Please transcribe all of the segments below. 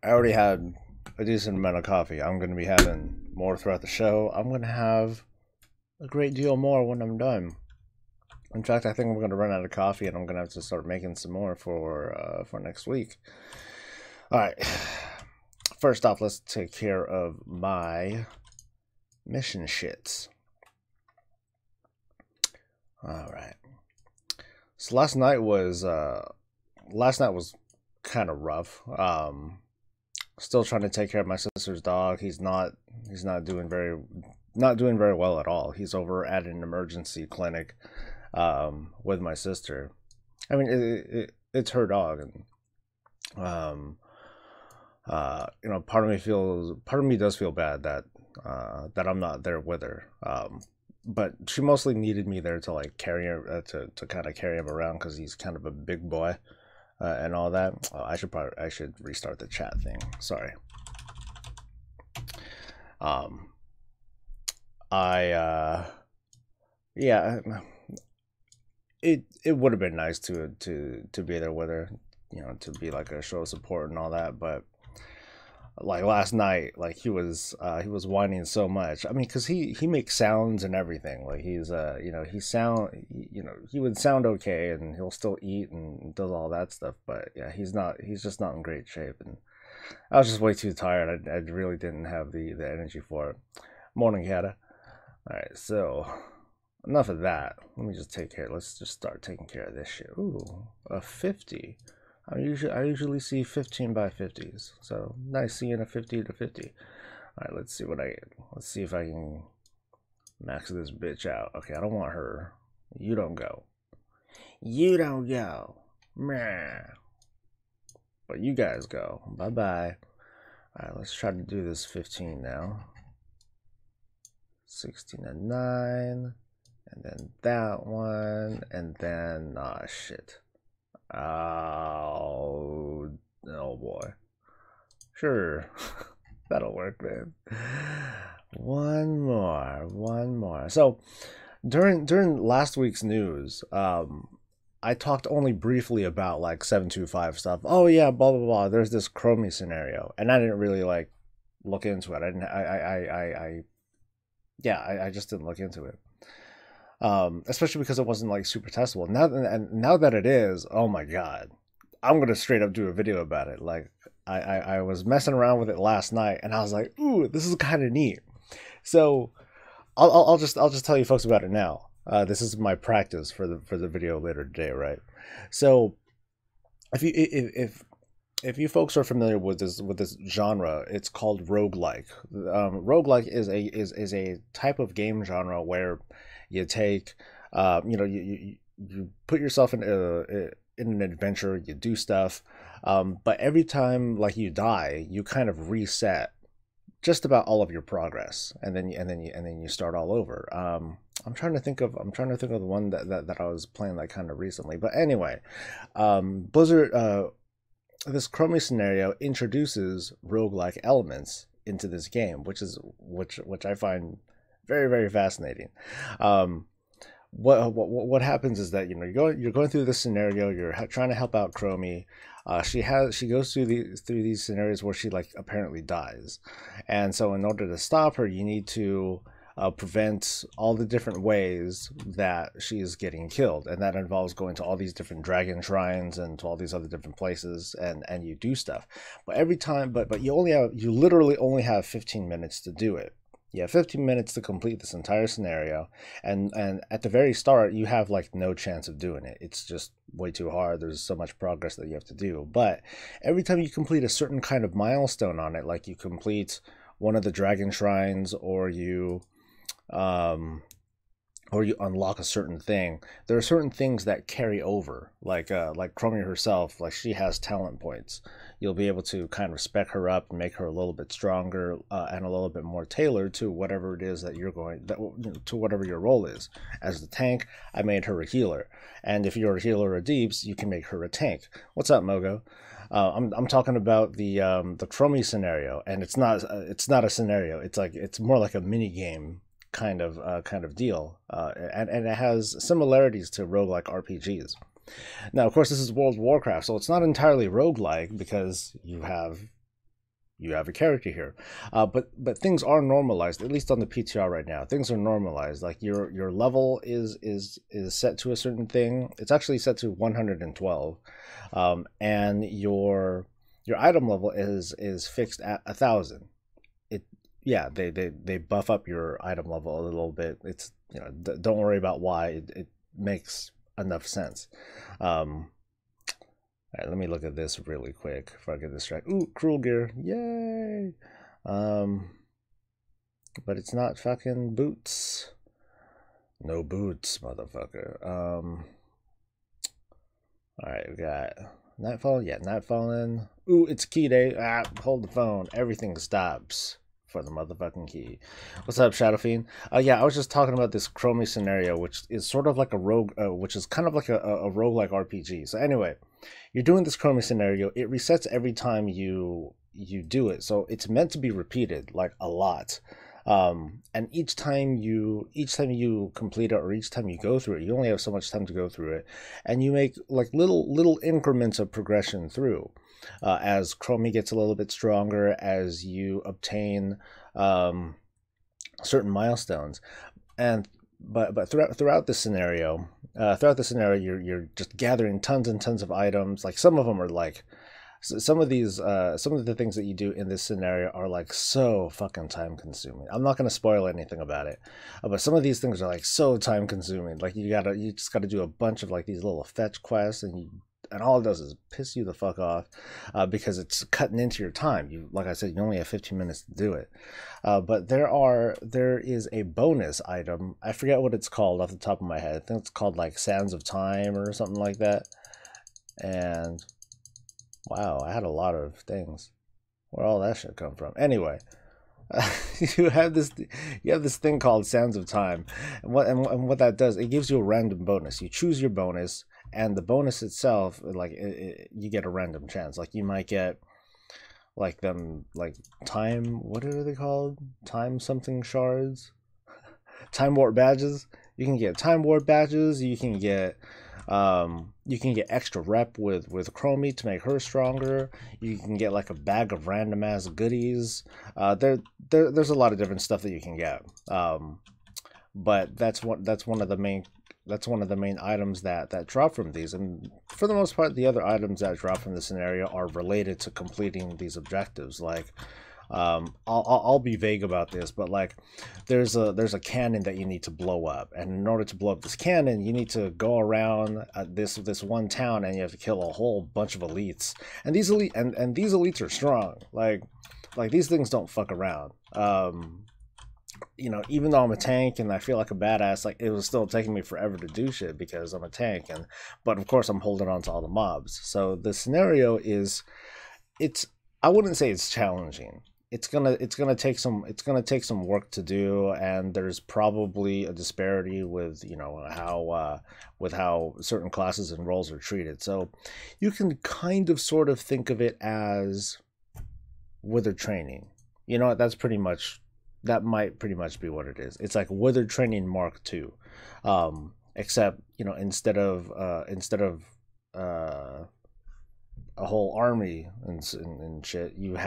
I already had a decent amount of coffee. I'm going to be having more throughout the show. I'm going to have a great deal more when I'm done. In fact, I think I'm going to run out of coffee, and I'm going to have to start making some more for next week. All right. First off, let's take care of my mission shits. All right. So last night was kind of rough. Still trying to take care of my sister's dog. He's not doing very well at all. He's over at an emergency clinic with my sister. I mean, it's her dog, and part of me does feel bad that I'm not there with her. But she mostly needed me there to like carry her to kind of carry him around because he's kind of a big boy and all that. Oh, I should restart the chat thing. Sorry. Yeah, it would have been nice to be there with her, to be like a show of support and all that, but like last night, like he was whining so much. I mean, because he makes sounds and everything. Like he would sound okay, and he'll still eat and does all that stuff. But yeah, he's just not in great shape, and I was just way too tired. I really didn't have the energy for it. Morning, Kata. All right, so enough of that. Let's just start taking care of this shit. Ooh, a 50. I usually see 15 by 50s, so nice seeing a 50 to 50. All right, let's see if I can max this bitch out. Okay, I don't want her. You don't go. You don't go. Meh. But you guys go. Bye bye. All right, let's try to do this 15 now. 16 and 9, and then that one, and then shit. Oh boy. Sure. That'll work, man. One more. So during last week's news, I talked only briefly about like 725 stuff. Oh yeah, blah blah blah. There's this Chromie scenario, and I didn't really like look into it. I just didn't look into it. Especially because it wasn't like super testable. Now that it is, oh my god, I'm gonna straight up do a video about it. Like I was messing around with it last night, and I was like, ooh, this is kind of neat. So I'll just tell you folks about it now. This is my practice for the video later today, right? So if you folks are familiar with this genre, it's called roguelike. Roguelike is a type of game genre where you take, you put yourself in an adventure, you do stuff, but every time like you die, you kind of reset just about all of your progress, and then you start all over. I'm trying to think of the one that I was playing like kind of recently, but anyway, Blizzard. This Chromie scenario introduces roguelike elements into this game, which I find very, very fascinating. What happens is that you're going through this scenario, you're trying to help out Chromie. She goes through these scenarios where she like apparently dies, and so in order to stop her, you need to prevent all the different ways that she is getting killed, and that involves going to all these different dragon shrines and to all these other different places, and you do stuff. But every time, but you literally only have 15 minutes to do it. You have 15 minutes to complete this entire scenario, and at the very start, you have like no chance of doing it. It's just way too hard. There's so much progress that you have to do. But every time you complete a certain kind of milestone on it, like you complete one of the dragon shrines, or you unlock a certain thing, there are certain things that carry over, like Chromie herself, like she has talent points. You'll be able to kind of spec her up and make her a little bit stronger, and a little bit more tailored to whatever it is that to whatever your role is. As the tank, I made her a healer, and if you're a healer or deeps, you can make her a tank. What's up, Mogo? I'm talking about the Chromie scenario, and it's not a scenario. It's more like a mini game kind of deal, and it has similarities to roguelike RPGs. Now, of course, this is World of Warcraft, so it's not entirely roguelike because you have you have a character here. But things are normalized, at least on the PTR right now. Things are normalized. Like your level is set to a certain thing. It's actually set to 112, and your item level is fixed at 1,000. Yeah, they buff up your item level a little bit. It's, you know, don't worry about why. It makes enough sense. All right, let me look at this really quick before I get distracted. Ooh, cruel gear, yay! But it's not fucking boots. No boots, motherfucker. All right, we got nightfall. Yeah, nightfalling. Ooh, it's key day. Ah, hold the phone. Everything stops for the motherfucking key. What's up, Shadow Fiend? Yeah, I was just talking about this Chromie scenario, which is sort of like a rogue, which is kind of like a roguelike RPG. So anyway, you're doing this Chromie scenario. It resets every time you do it, so it's meant to be repeated like a lot. And each time you complete it, or each time you go through it, you only have so much time to go through it, and you make like little increments of progression through. As Chromie gets a little bit stronger, as you obtain certain milestones, but throughout the scenario, you're just gathering tons and tons of items. Like some of them are like, some of the things that you do in this scenario are like so fucking time consuming. I'm not going to spoil anything about it, but some of these things are like so time consuming. Like you just gotta do a bunch of like these little fetch quests, and all it does is piss you the fuck off, because it's cutting into your time. Like I said, you only have 15 minutes to do it. But there is a bonus item. I forget what it's called off the top of my head. I think it's called like Sands of Time or something like that. And wow, I had a lot of things. Where all that shit come from? Anyway, you have this thing called Sands of Time, and what that does, it gives you a random bonus. You choose your bonus, and the bonus itself, like you get a random chance. Like you might get like time. What are they called? Time something shards. Time warp badges. You can get time warp badges. You can get extra rep with Chromie to make her stronger. You can get like a bag of random ass goodies. There's a lot of different stuff that you can get. But that's one of the main items that drop from these, and for the most part, the other items that drop from the scenario are related to completing these objectives. Like, I'll be vague about this, but like there's a cannon that you need to blow up, and in order to blow up this cannon, you need to go around this one town, and you have to kill a whole bunch of elites. And these elites are strong. Like these things don't fuck around. You know, even though I'm a tank and I feel like a badass, like it was still taking me forever to do shit because I'm a tank, but of course I'm holding on to all the mobs. So the scenario I wouldn't say it's challenging. It's gonna take some work to do, and there's probably a disparity with, you know, how certain classes and roles are treated. So you can kind of sort of think of it as wither training. You know, that might pretty much be what it is. It's like wither training Mark II, except, you know, instead of a whole army and shit, you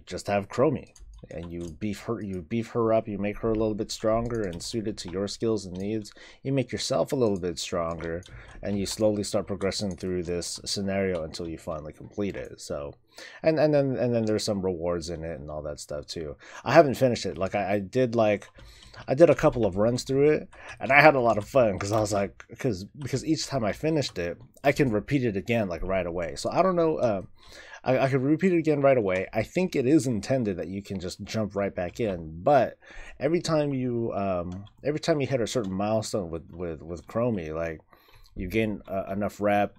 just have Chromie, and you beef her up, you make her a little bit stronger and suited to your skills and needs. You make yourself a little bit stronger, and you slowly start progressing through this scenario until you finally complete it. So, and then there's some rewards in it and all that stuff too. I haven't finished it. Like I did a couple of runs through it, and I had a lot of fun because I was like, because each time I finished it, I can repeat it again like right away. So I don't know. I could repeat it again right away. I think it is intended that you can just jump right back in, but every time you hit a certain milestone with Chromie, like you gain enough rep.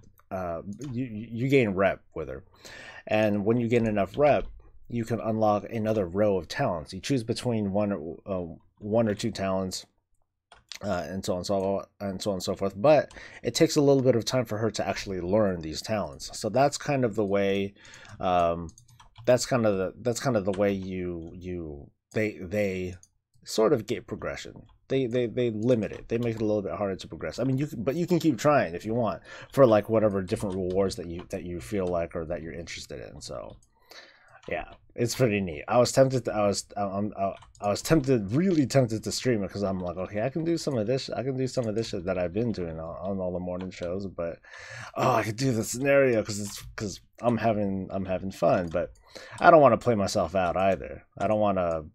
You gain rep with her, and when you gain enough rep, you can unlock another row of talents. You choose between one or two talents, and so on and so forth. But it takes a little bit of time for her to actually learn these talents. So that's kind of the way. That's kind of the way they sort of get progression. They limit it. They make it a little bit harder to progress. I mean, you can keep trying if you want for like whatever different rewards that you feel like or that you're interested in. So Yeah, it's pretty neat. I was tempted to, I was tempted, really tempted to stream it because I'm like, okay, I can do some of this. I can do some of this shit that I've been doing on all the morning shows, but oh, I could do the scenario because I'm having fun, but I don't want to play myself out either. I don't want to.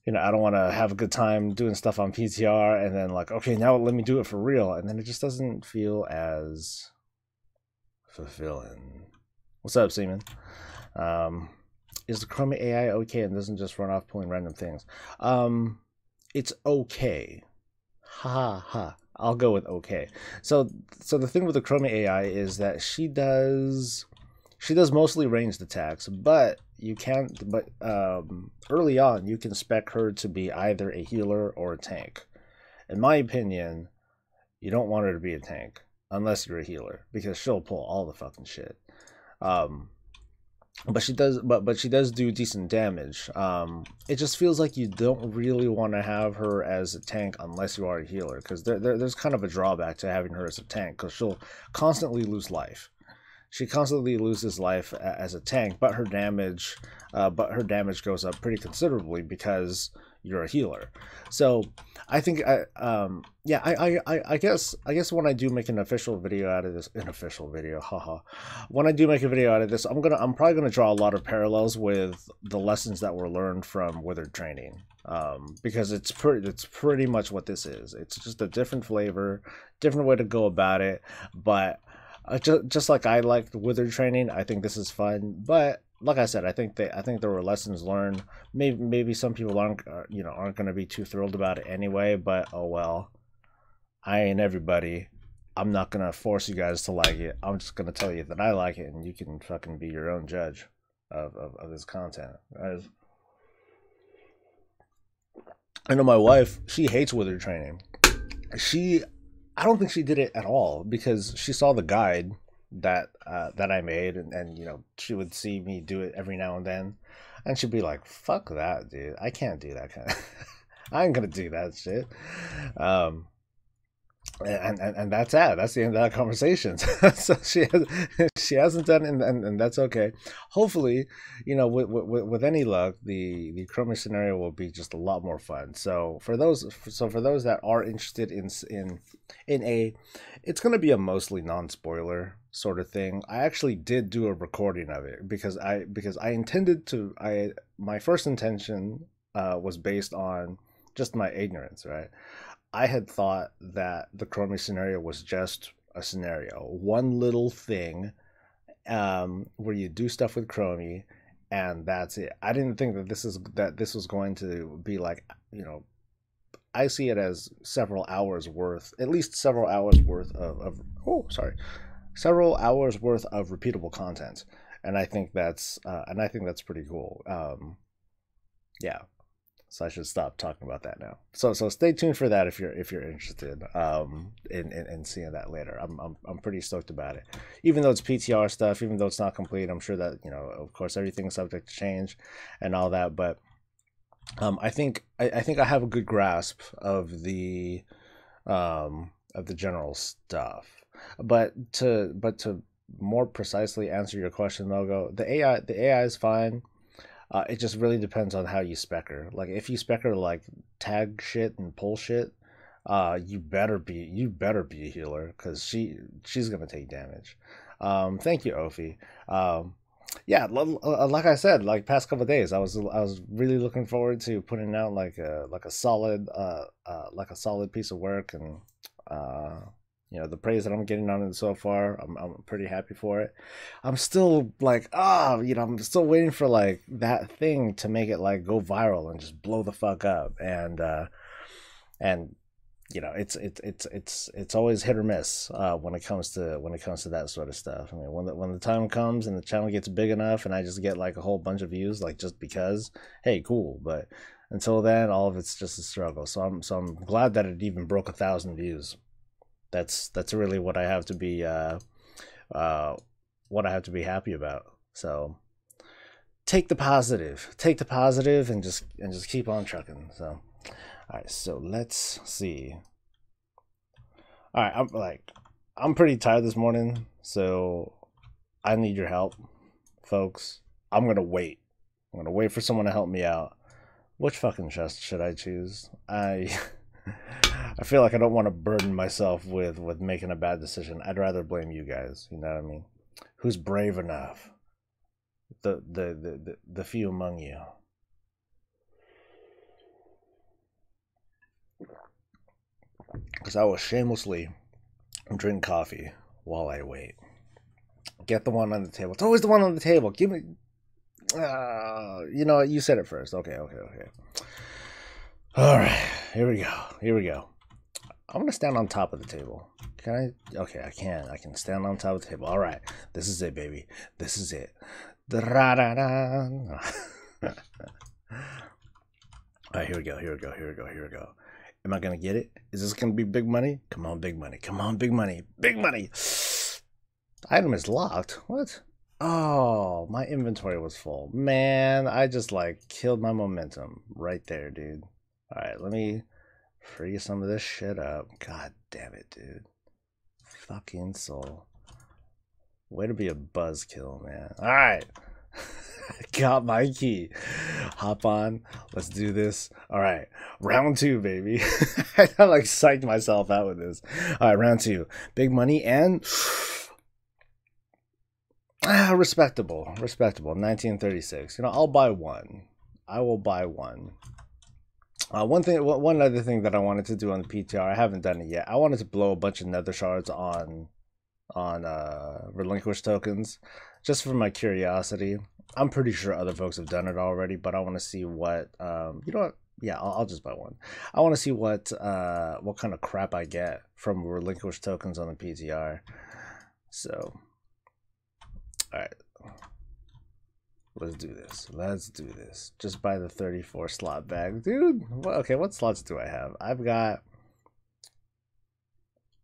I don't want to have a good time doing stuff on PTR and then like, okay, now let me do it for real, and then it just doesn't feel as fulfilling. What's up, Seaman? Is the Chromie AI okay and doesn't just run off pulling random things? It's okay. Ha ha ha. I'll go with okay. So the thing with the Chromie AI is that she does mostly ranged attacks, but you can't. But early on, you can spec her to be either a healer or a tank. In my opinion, you don't want her to be a tank unless you're a healer because she'll pull all the fucking shit. But she does, but she does do decent damage. It just feels like you don't really want to have her as a tank unless you are a healer, because there's kind of a drawback to having her as a tank, because she'll constantly lose life. She constantly loses life as a tank, but her damage goes up pretty considerably because you're a healer. So I think I guess when I do make an official video out of this, haha, when I do make a video out of this, I'm probably gonna draw a lot of parallels with the lessons that were learned from Withered training, because it's pretty much what this is. It's just a different flavor, different way to go about it, but just like I liked Withered training, I think this is fun. But like I said, I think there were lessons learned. Maybe some people aren't going to be too thrilled about it anyway. But oh well, I ain't everybody. I'm not gonna force you guys to like it. I'm just gonna tell you that I like it, and you can fucking be your own judge of this content. I know my wife. She hates Withered training. I don't think she did it at all because she saw the guide that I made, and she would see me do it every now and then, and she'd be like, "Fuck that, dude! I can't do that kind of. I ain't gonna do that shit." And that's it. That's the end of that conversation. So she hasn't done it, and that's okay. Hopefully, with any luck, the Chromie scenario will be just a lot more fun. So for those that are interested in a, it's going to be a mostly non-spoiler sort of thing. I actually did do a recording of it because I intended to. My first intention was based on just my ignorance, right? I had thought that the Chromie scenario was just a scenario, one little thing, where you do stuff with Chromie, and that's it. I didn't think that this was going to be like, I see it as several hours worth, at least several hours worth several hours worth of repeatable content, and I think that's pretty cool. Yeah. So I should stop talking about that now. So stay tuned for that if you're interested in seeing that later. I'm pretty stoked about it. Even though it's PTR stuff, even though it's not complete, I'm sure that of course everything's subject to change and all that. But I think I have a good grasp of the general stuff. But to more precisely answer your question, Mogo, the AI is fine. It just really depends on how you spec her. Like if you spec her like tag shit and pull shit, you better be a healer because she's gonna take damage. Thank you, Ophi. Yeah, like I said, like past couple of days, I was really looking forward to putting out like a solid piece of work, and the praise that I'm getting on it so far, I'm pretty happy for it. I'm still like, I'm still waiting for like that thing to make it like go viral and just blow the fuck up. And it's always hit or miss when it comes to that sort of stuff. I mean, when the time comes and the channel gets big enough and I just get like a whole bunch of views, like just because, hey, cool. But until then, all of it's just a struggle. So I'm glad that it even broke 1,000 views. That's really what I have to be happy about. So take the positive and just keep on trucking. So all right, so let's see. All right, I'm pretty tired this morning, so I need your help, folks. I'm gonna wait. I'm gonna wait for someone to help me out. Which fucking chest should I choose? I feel like I don't want to burden myself with making a bad decision. I'd rather blame you guys. You know what I mean? Who's brave enough? The few among you. Because I will shamelessly drink coffee while I wait. Get the one on the table. It's always the one on the table. Give me. You know what? You said it first. Okay. All right. Here we go. I'm gonna stand on top of the table. Can I? Okay, I can. I can stand on top of the table. All right. This is it, baby. This is it. All right. Here we go. Am I gonna get it? Is this gonna be big money? Come on, big money. Big money. The item is locked. What? Oh, my inventory was full. Man, I just like killed my momentum right there, dude. All right, let me free some of this shit up. God damn it, dude. Fucking soul. Way to be a buzzkill, man. All right. Got my key. Hop on. Let's do this. All right. Round 2, baby. I like psyched myself out with this. All right, round 2. Big money and respectable. 1936. You know, I'll buy one. I will buy one. One other thing that I wanted to do on the PTR, I haven't done it yet. I wanted to blow a bunch of nether shards on relinquished tokens, just for my curiosity. I'm pretty sure other folks have done it already, but I want to see what you know what? Yeah, I'll just buy one. I want to see what kind of crap I get from relinquished tokens on the PTR. So, all right. Let's do this. Just buy the 34 slot bag. Dude, okay, what slots do I have? I got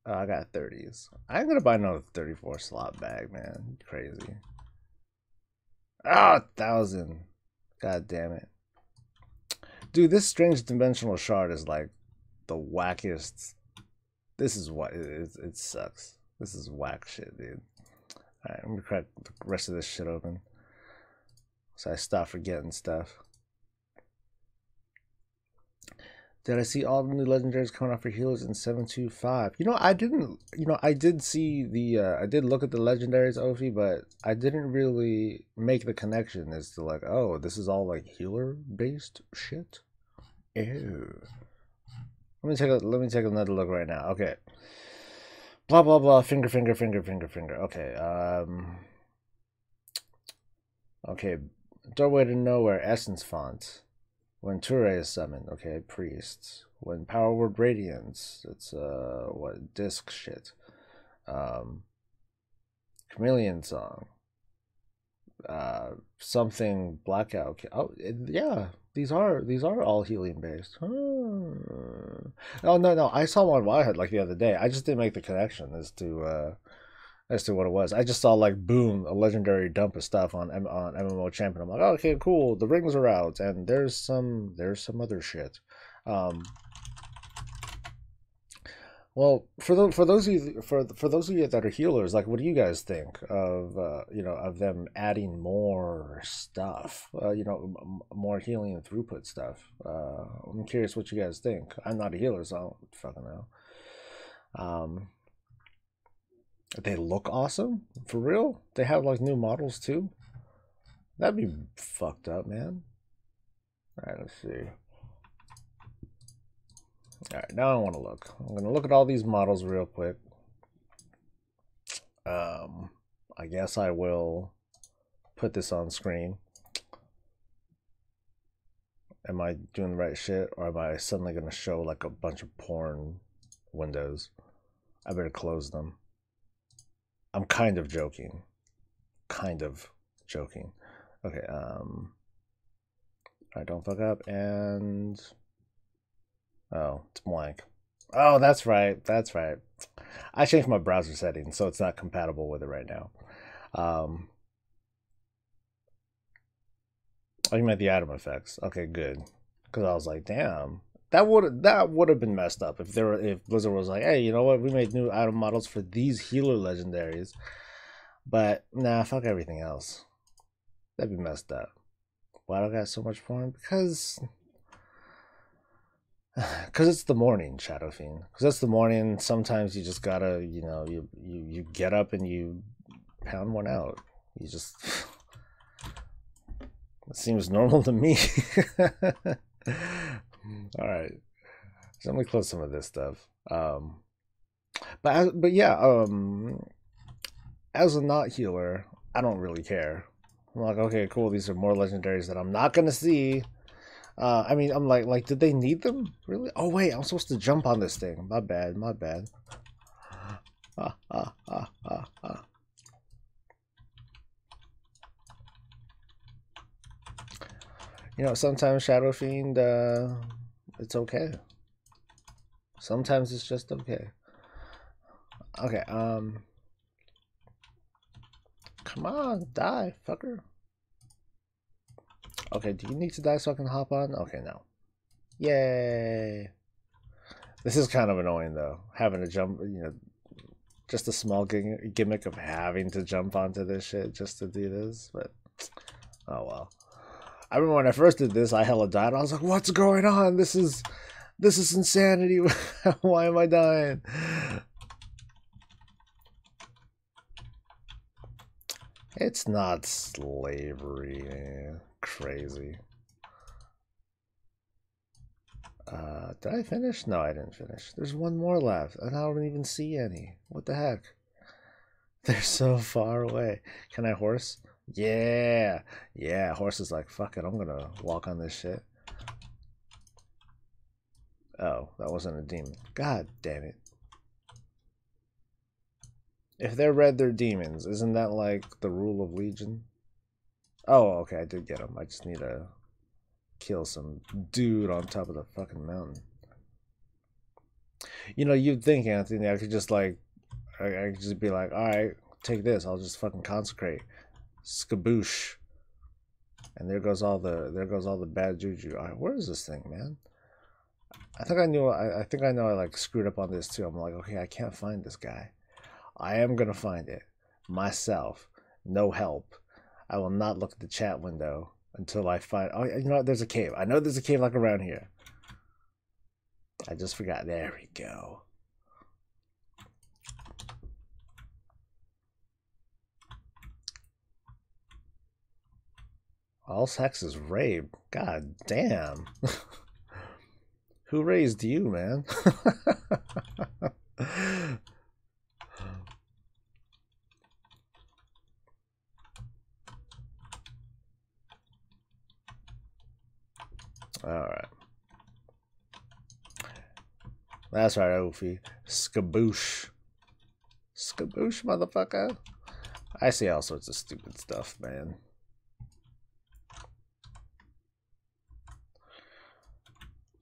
30s. I'm going to buy another 34 slot bag, man. Crazy. Oh, 1,000. God damn it. Dude, this strange dimensional shard is like the wackiest. This is what it sucks. This is whack shit, dude. Alright, I'm going to crack the rest of this shit open, so I stop forgetting stuff. Did I see all the new legendaries coming out for healers in 725? You know, I didn't. You know, I did see the. I did look at the legendaries, Ophi, but I didn't really make the connection as to like, oh, this is all like healer based shit. Ew. Let me take another look right now. Okay. Blah blah blah. Finger. Okay. Okay. Doorway to Nowhere. Essence font. When Ture is summoned, okay, priests. When Power Word Radiance, it's what disc shit. Chameleon Song. Something Blackout. Oh yeah, these are all healing based. Oh no, I saw one Wildhead like the other day. I just didn't make the connection as to what it was. I just saw like boom, a legendary dump of stuff on MMO Champion. I'm like, oh, okay, cool. The rings are out, and there's some other shit. Well, for those of you that are healers, like, what do you guys think of of them adding more stuff? More healing and throughput stuff. I'm curious what you guys think. I'm not a healer, so I don't fucking know. They look awesome. For real? They have like new models too? That'd be fucked up, man. Alright, let's see. Alright, now I want to look. I'm going to look at all these models real quick. I guess I will put this on screen. Am I doing the right shit? Or am I suddenly going to show like a bunch of porn windows? I better close them. I'm kind of joking. Okay, alright, don't fuck up, and oh, it's blank. Oh, that's right. I changed my browser settings, so it's not compatible with it right now. Oh, you meant the item effects. Okay, good. Because I was like, damn, that would have been messed up if Blizzard was like, hey, you know what? We made new item models for these healer legendaries, but nah, fuck everything else. That'd be messed up. Why do I got so much porn? Because it's the morning, Shadow Fiend. Because it's the morning. Sometimes you just gotta, you know, you get up and you pound one out. You just it seems normal to me. All right, so let me close some of this stuff. But yeah, as a not healer, I don't really care. I'm like, okay, cool. These are more legendaries that I'm not gonna see. I mean, I'm like, did they need them? Really? Oh wait, I'm supposed to jump on this thing. My bad, my bad. You know, sometimes Shadow Fiend, it's okay. Sometimes it's just okay. Okay, come on, die, fucker. Okay, do you need to die so I can hop on? Okay, no. Yay. This is kind of annoying, though. Having to jump, you know, just a small gimmick of having to jump onto this shit just to do this, but oh well. I remember when I first did this, I hella died. I was like, what's going on? This is insanity. Why am I dying? It's not slavery, man. Crazy. Did I finish? No, I didn't finish. There's one more left, and I don't even see any. What the heck? They're so far away. Can I horse? Yeah. Yeah, horse is like, fuck it, I'm gonna walk on this shit. Oh, that wasn't a demon. God damn it. If they're red, they're demons. Isn't that like the rule of Legion? Oh, okay, I did get them. I just need to kill some dude on top of the fucking mountain. You know, you'd think, Anthony, I could just like, I could just be like, all right, take this. I'll just fucking consecrate. Skaboosh. And there goes all the bad juju. All right, where is this thing, man? I think I knew. I think I know. I like screwed up on this too. I'm like, okay, I can't find this guy. I am gonna find it myself. No help. I will not look at the chat window until I find. Oh, you know what? There's a cave. I know there's a cave like around here. I just forgot. There we go. All sex is rape. God damn. Who raised you, man? Alright. That's right, Ophie. Skaboosh. Skaboosh, motherfucker. I see all sorts of stupid stuff, man.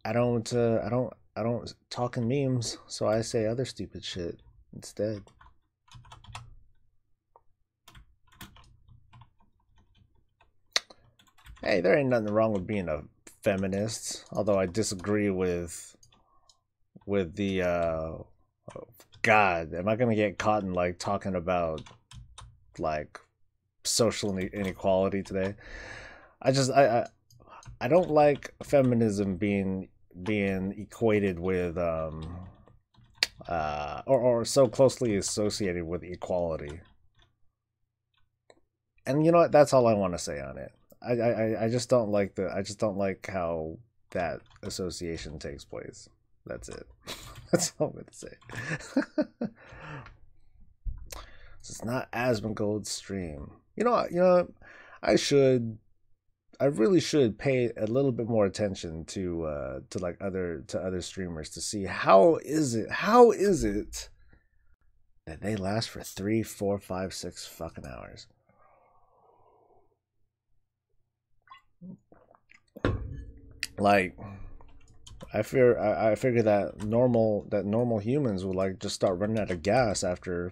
I don't talk in memes, so I say other stupid shit instead. Hey, there ain't nothing wrong with being a feminist, although I disagree with the God, am I gonna get caught in like talking about like social inequality today? I don't like feminism being equated with or so closely associated with equality. And you know what? That's all I want to say on it. I just don't like how that association takes place. That's it. That's all I'm gonna say. It's not Asmongold's stream. You know what? I really should pay a little bit more attention to other streamers to see how is it that they last for 3, 4, 5, 6 fucking hours. Like, I figure that normal humans will like just start running out of gas after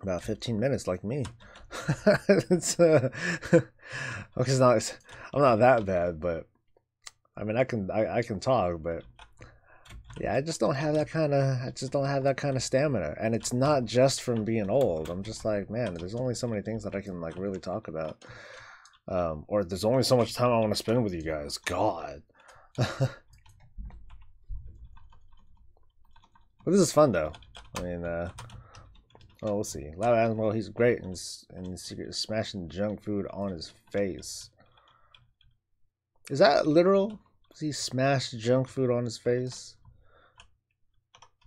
about 15 minutes, like me. It's okay, I'm not that bad, but I mean I can talk, but yeah, I just don't have that kind of stamina, and it's not just from being old. I'm just like, man, there's only so many things that I can like really talk about. Or there's only so much time I want to spend with you guys. God. But this is fun though. I mean, oh, we'll see. Loud Animal, he's great and secret smashing junk food on his face. Is that literal? Does he smash junk food on his face?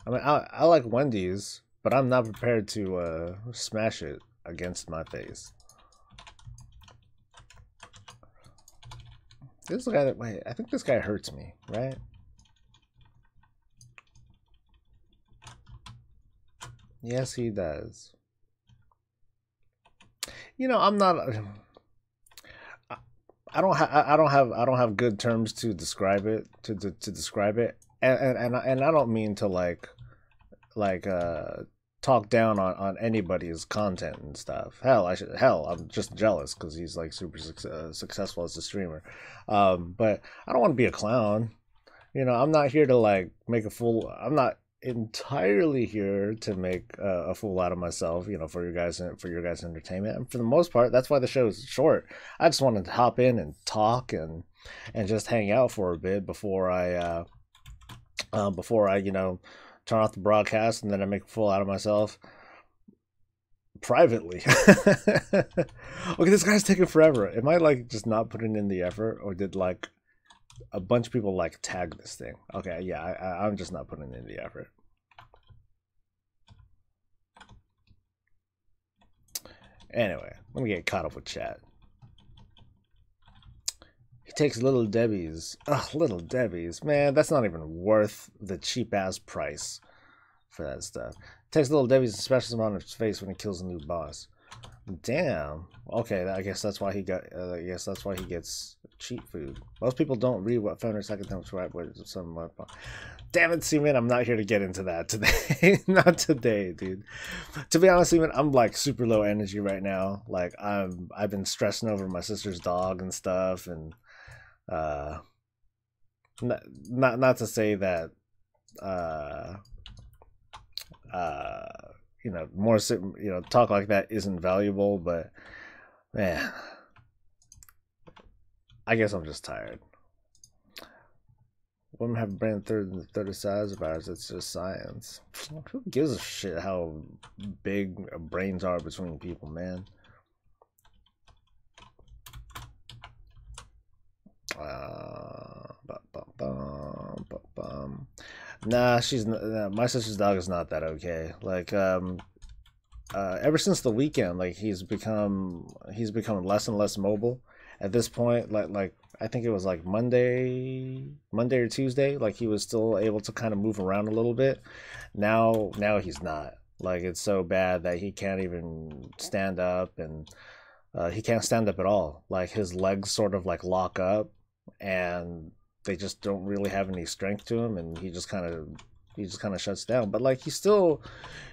I mean, I like Wendy's, but I'm not prepared to smash it against my face. This guy that, wait, I think this guy hurts me, right? Yes, he does. You know, I'm not. I don't have good terms to describe it to describe it, and I don't mean to like talk down on anybody's content and stuff. Hell, I'm just jealous because he's like super successful as a streamer. But I don't want to be a clown. You know, I'm not here to like make a fool. I'm not entirely here to make a fool out of myself, you know, for your guys' entertainment. And for the most part, that's why the show is short. I just wanted to hop in and talk and just hang out for a bit before I you know, turn off the broadcast and then I make a fool out of myself privately. Okay, this guy's taking forever. Am I like just not putting in the effort, or did like a bunch of people like tag this thing? Okay, yeah, I'm just not putting in the effort. Anyway, let me get caught up with chat. He takes Little Debbie's. Ugh, Little Debbie's. Man, that's not even worth the cheap ass price for that stuff. Takes Little Debbie's and smashes him on his face when he kills a new boss. Damn. Okay, I guess that's why he got. I guess that's why he gets cheap food. Most people don't read what Founder Second Time's right with some. Damn it, Seaman, I'm not here to get into that today. Not today, dude. To be honest, Seaman, I'm like super low energy right now. Like I've been stressing over my sister's dog and stuff, and not to say that you know, more, you know, talk like that isn't valuable, but man, I guess I'm just tired. Women have a brain third the size of ours. It's just science. Who gives a shit how big brains are between people, man? Nah, my sister's dog is not that okay. Like, ever since the weekend, like he's become less and less mobile. At this point, like I think it was like Monday or Tuesday, like he was still able to kind of move around a little bit. Now he's not. Like it's so bad that he can't even stand up, and he can't stand up at all. Like his legs sort of like lock up, and they just don't really have any strength to him, and he just kind of shuts down. But like he still,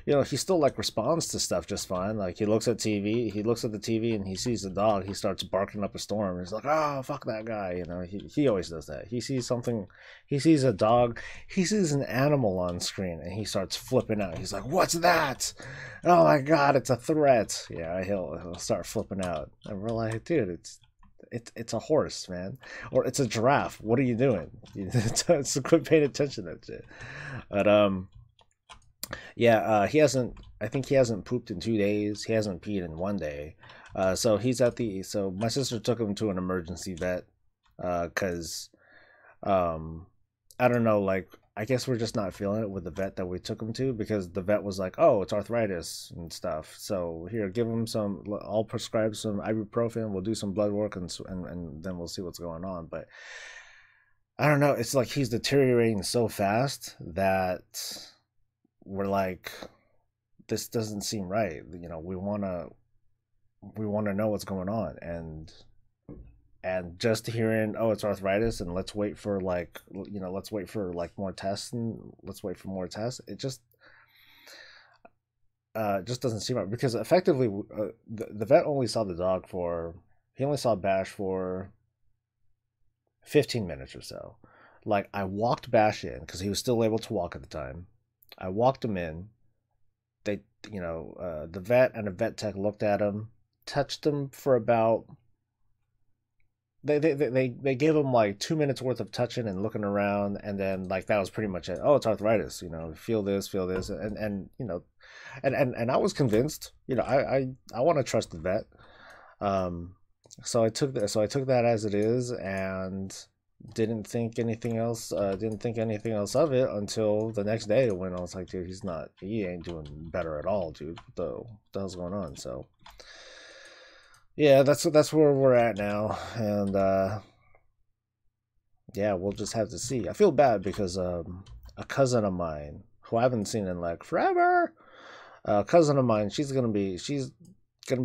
you know, he still like responds to stuff just fine. Like he looks at the TV and he sees the dog, he starts barking up a storm. He's like, oh, fuck that guy. You know, he always does that. He sees something, he sees a dog, he sees an animal on screen, and he starts flipping out. He's like, what's that? Oh my god, it's a threat. Yeah, he'll start flipping out. And we're like, dude, it's a horse, man, or it's a giraffe. What are you doing? It's quit paying attention to that shit. But yeah, he hasn't. I think he hasn't pooped in 2 days. He hasn't peed in 1 day. So he's at the. So my sister took him to an emergency vet, cause, I don't know, like I guess we're just not feeling it with the vet that we took him to, because the vet was like, oh, it's arthritis and stuff. So here, give him some. I'll prescribe some ibuprofen. We'll do some blood work, and then we'll see what's going on. But I don't know. It's like he's deteriorating so fast that we're like, this doesn't seem right. You know, we wanna know what's going on, and just hearing, oh, it's arthritis, and let's wait for like, you know, let's wait for like more tests, and let's wait for more tests. It just doesn't seem right, because effectively the vet only saw the dog for, he only saw Bash for 15 minutes or so. Like I walked Bash in because he was still able to walk at the time. I walked him in. They, you know, the vet and a vet tech looked at him, touched him for about they gave him like 2 minutes worth of touching and looking around, and then like that was pretty much it. Oh, it's arthritis, feel this, and and I was convinced, I want to trust the vet. So I took that as it is, and didn't think anything else. Didn't think anything else of it until the next day when I was like, dude, he ain't doing better at all, dude. What the hell's going on? So yeah, that's where we're at now, and yeah, we'll just have to see. I feel bad because a cousin of mine who I haven't seen in like forever, a cousin of mine, she's gonna be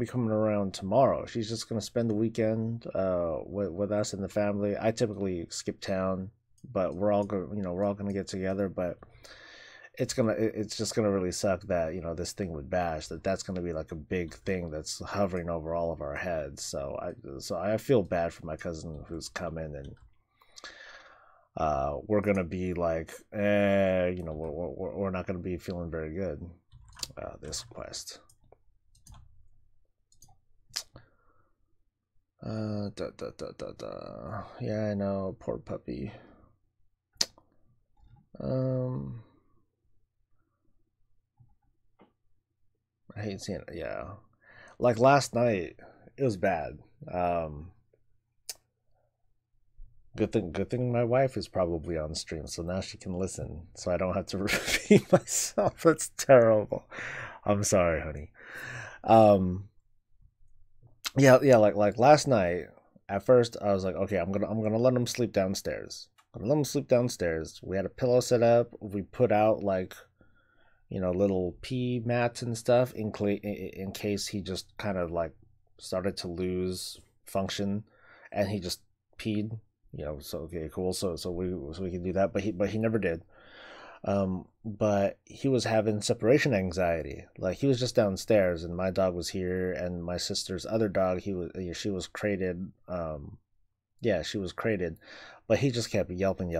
coming around tomorrow. She's just gonna spend the weekend with us and the family. I typically skip town, but we're all gonna get together. But it's just gonna really suck that this thing with Bash, that's gonna be like a big thing that's hovering over all of our heads. So I feel bad for my cousin who's coming, and we're gonna be like, we're not gonna be feeling very good this quest. Yeah, I know, poor puppy. I hate seeing it. Yeah, like last night, it was bad. Good thing my wife is probably on stream, so now she can listen, so I don't have to repeat myself. That's terrible. I'm sorry, honey. Um, yeah, like last night. At first, I was like, okay, I'm gonna let him sleep downstairs. I'm gonna let him sleep downstairs. We had a pillow set up. We put out like little pee mats and stuff in case he just kind of like started to lose function, and he just peed. So okay, cool. So we can do that, but he never did. But he was having separation anxiety. Like he was just downstairs, and my dog was here, and my sister's other dog. She was crated. Yeah, she was crated, but he just kept yelping,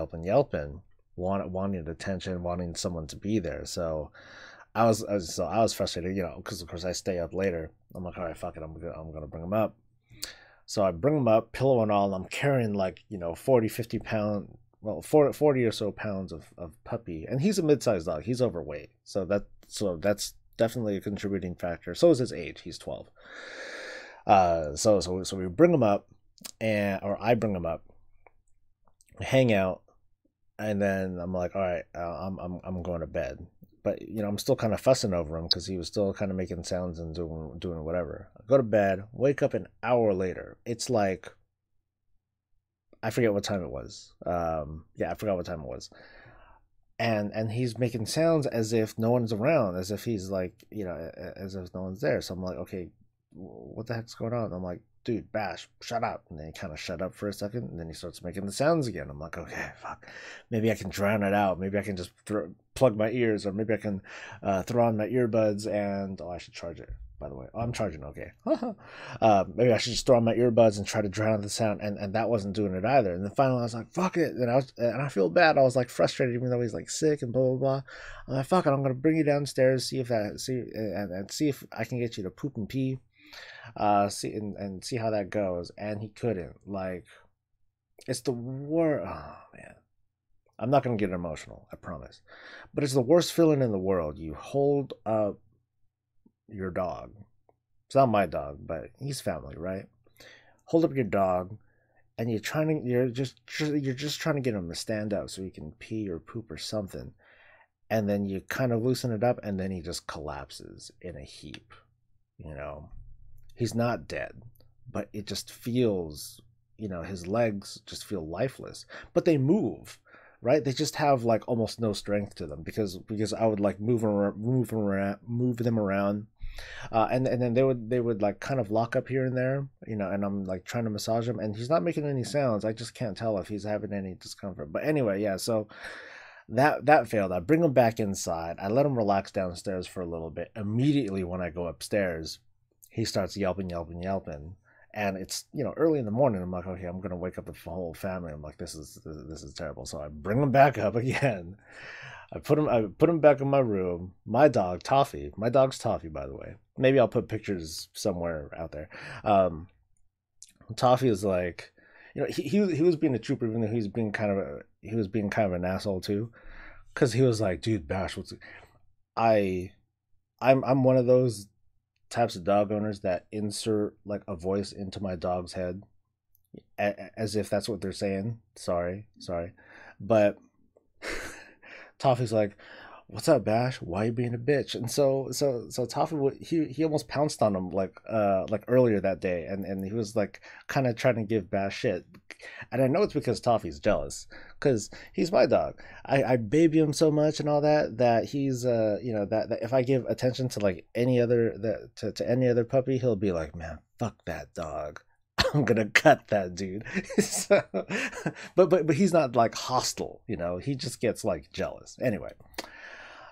wanting attention, wanting someone to be there. So I was frustrated, because of course I stay up later. I'm like, all right, fuck it, I'm gonna bring him up. So I bring him up, pillow and all, and I'm carrying like 40, 50 pound, well, 40 or so pounds of puppy, and he's a mid-sized dog. He's overweight, so that's definitely a contributing factor. So is his age. He's 12. So we bring him up, or I bring him up, hang out, and then I'm like, all right, I'm going to bed. But I'm still kind of fussing over him because he was still kind of making sounds and doing whatever. I go to bed, wake up an hour later. It's like, I forget what time it was. Yeah, I forgot what time it was. And he's making sounds as if no one's around, as if he's like, as if no one's there. So I'm like, okay, what the heck's going on? I'm like, dude, Bash, shut up. And then he kind of shut up for a second, and then he starts making the sounds again. I'm like, okay, fuck. Maybe I can drown it out. Maybe I can just plug my ears, or maybe I can throw on my earbuds and, I should charge it, by the way. Oh, I'm charging, okay. Maybe I should just throw on my earbuds and try to drown out the sound, and that wasn't doing it either. And then finally I was like, fuck it. And I feel bad. I was like frustrated, even though he's like sick and blah blah blah. I'm like, fuck it, I'm gonna bring you downstairs, see if I can get you to poop and pee. See how that goes. And he couldn't. Like, it's the worst. Oh man, I'm not gonna get emotional, I promise, but it's the worst feeling in the world. You hold up your dog. It's not my dog, but he's family, right? Hold up your dog, and you're just trying to get him to stand up so he can pee or poop or something, and then you kind of loosen it up, and then he just collapses in a heap. He's not dead, but it just feels, his legs just feel lifeless, but they move, right? They just have like almost no strength to them because I would like move them around, and then they would like kind of lock up here and there, and I'm like trying to massage him, and he's not making any sounds. I just can't tell if he's having any discomfort. But anyway, yeah. So that failed. I bring him back inside. I let him relax downstairs for a little bit. Immediately when I go upstairs, he starts yelping, and it's early in the morning. I'm like, okay, I'm gonna wake up the whole family. I'm like, this is terrible. So I bring him back up again. I put him back in my room. My dog's Toffee, by the way. Maybe I'll put pictures somewhere out there. Toffee is like, you know, he was being a trooper, even though he was being kind of an asshole too, because he was like, dude, Bash, I I'm one of those types of dog owners that insert like a voice into my dog's head as if that's what they're saying. Sorry, but Toffee's like, "What's up, Bash? Why you being a bitch?" And so Toffee he almost pounced on him like earlier that day, and he was like kind of trying to give Bash shit, and I know it's because Toffee's jealous because he's my dog. I baby him so much and all that that he's you know that if I give attention to like any other to any other puppy, he'll be like, man, fuck that dog. I'm gonna cut that dude. So, but he's not like hostile, you know. He just gets like jealous. Anyway,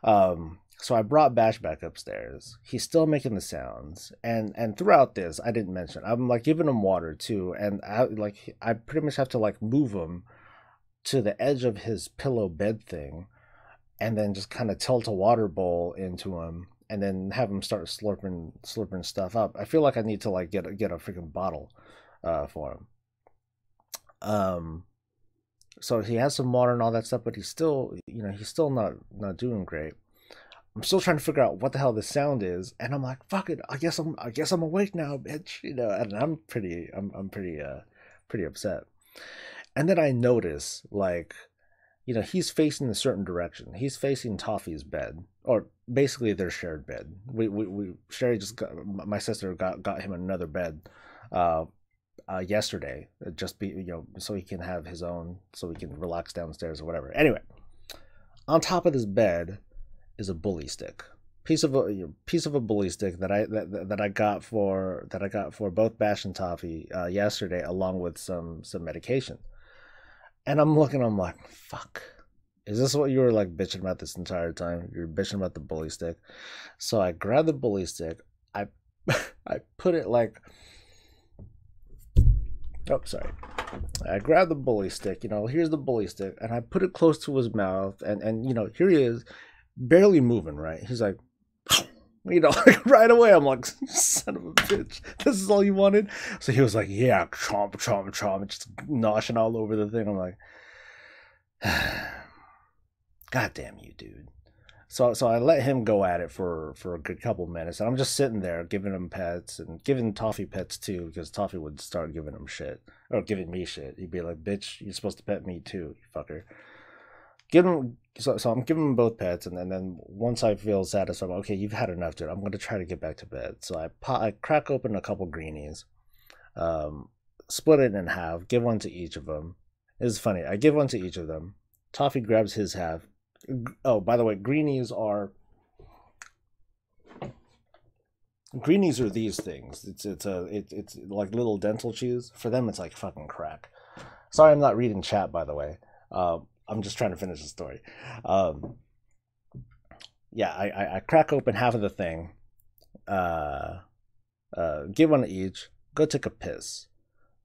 so I brought Bash back upstairs. He's still making the sounds, and throughout this, I didn't mention I'm like giving him water too, and I pretty much have to like move him to the edge of his pillow bed thing, and then just kind of tilt a water bowl into him, and then have him start slurping stuff up. I feel like I need to like get a freaking bottle for him. Um, so he has some water and all that stuff, but he's still, you know, he's still not doing great. I'm still trying to figure out what the hell this sound is, and I'm like, fuck it, I guess I'm awake now, bitch. You know, and I'm pretty upset. And then I notice like, you know, he's facing a certain direction. He's facing Toffee's bed, or basically their shared bed. We Sherry just got, my sister got him another bed uh yesterday, just be, you know, so he can have his own, so he can relax downstairs or whatever. Anyway, on top of this bed is a bully stick, piece of a bully stick that I got for both Bash and Toffee yesterday, along with some medication. And I'm looking, I'm like, fuck. Is this what you were like bitching about this entire time? You're bitching about the bully stick. So I grabbed the bully stick. I I put it like, oh, sorry. I grabbed the bully stick, you know, here's the bully stick, and I put it close to his mouth, and you know, here he is, barely moving, right? He's like, you know, like right away, I'm like, son of a bitch, this is all you wanted? So he was like, yeah, chomp, chomp, chomp, just noshing all over the thing. I'm like, God damn you, dude. So I let him go at it for a good couple minutes, and I'm just sitting there giving him pets and giving Toffee pets too, because Toffee would start giving him shit, or giving me shit. He'd be like, "Bitch, you're supposed to pet me too, you fucker." Give him, so I'm giving him both pets, and then once I feel satisfied, I'm like, okay, you've had enough, dude. I'm gonna try to get back to bed. So I crack open a couple greenies, um, split it in half, give one to each of them. It's funny. I give one to each of them. Toffee grabs his half. Oh, by the way, greenies are these things. It's like little dental chews. For them, it's like fucking crack. Sorry, I'm not reading chat, by the way. I'm just trying to finish the story. Um, yeah, I crack open half of the thing. Uh, give one to each. Go take a piss.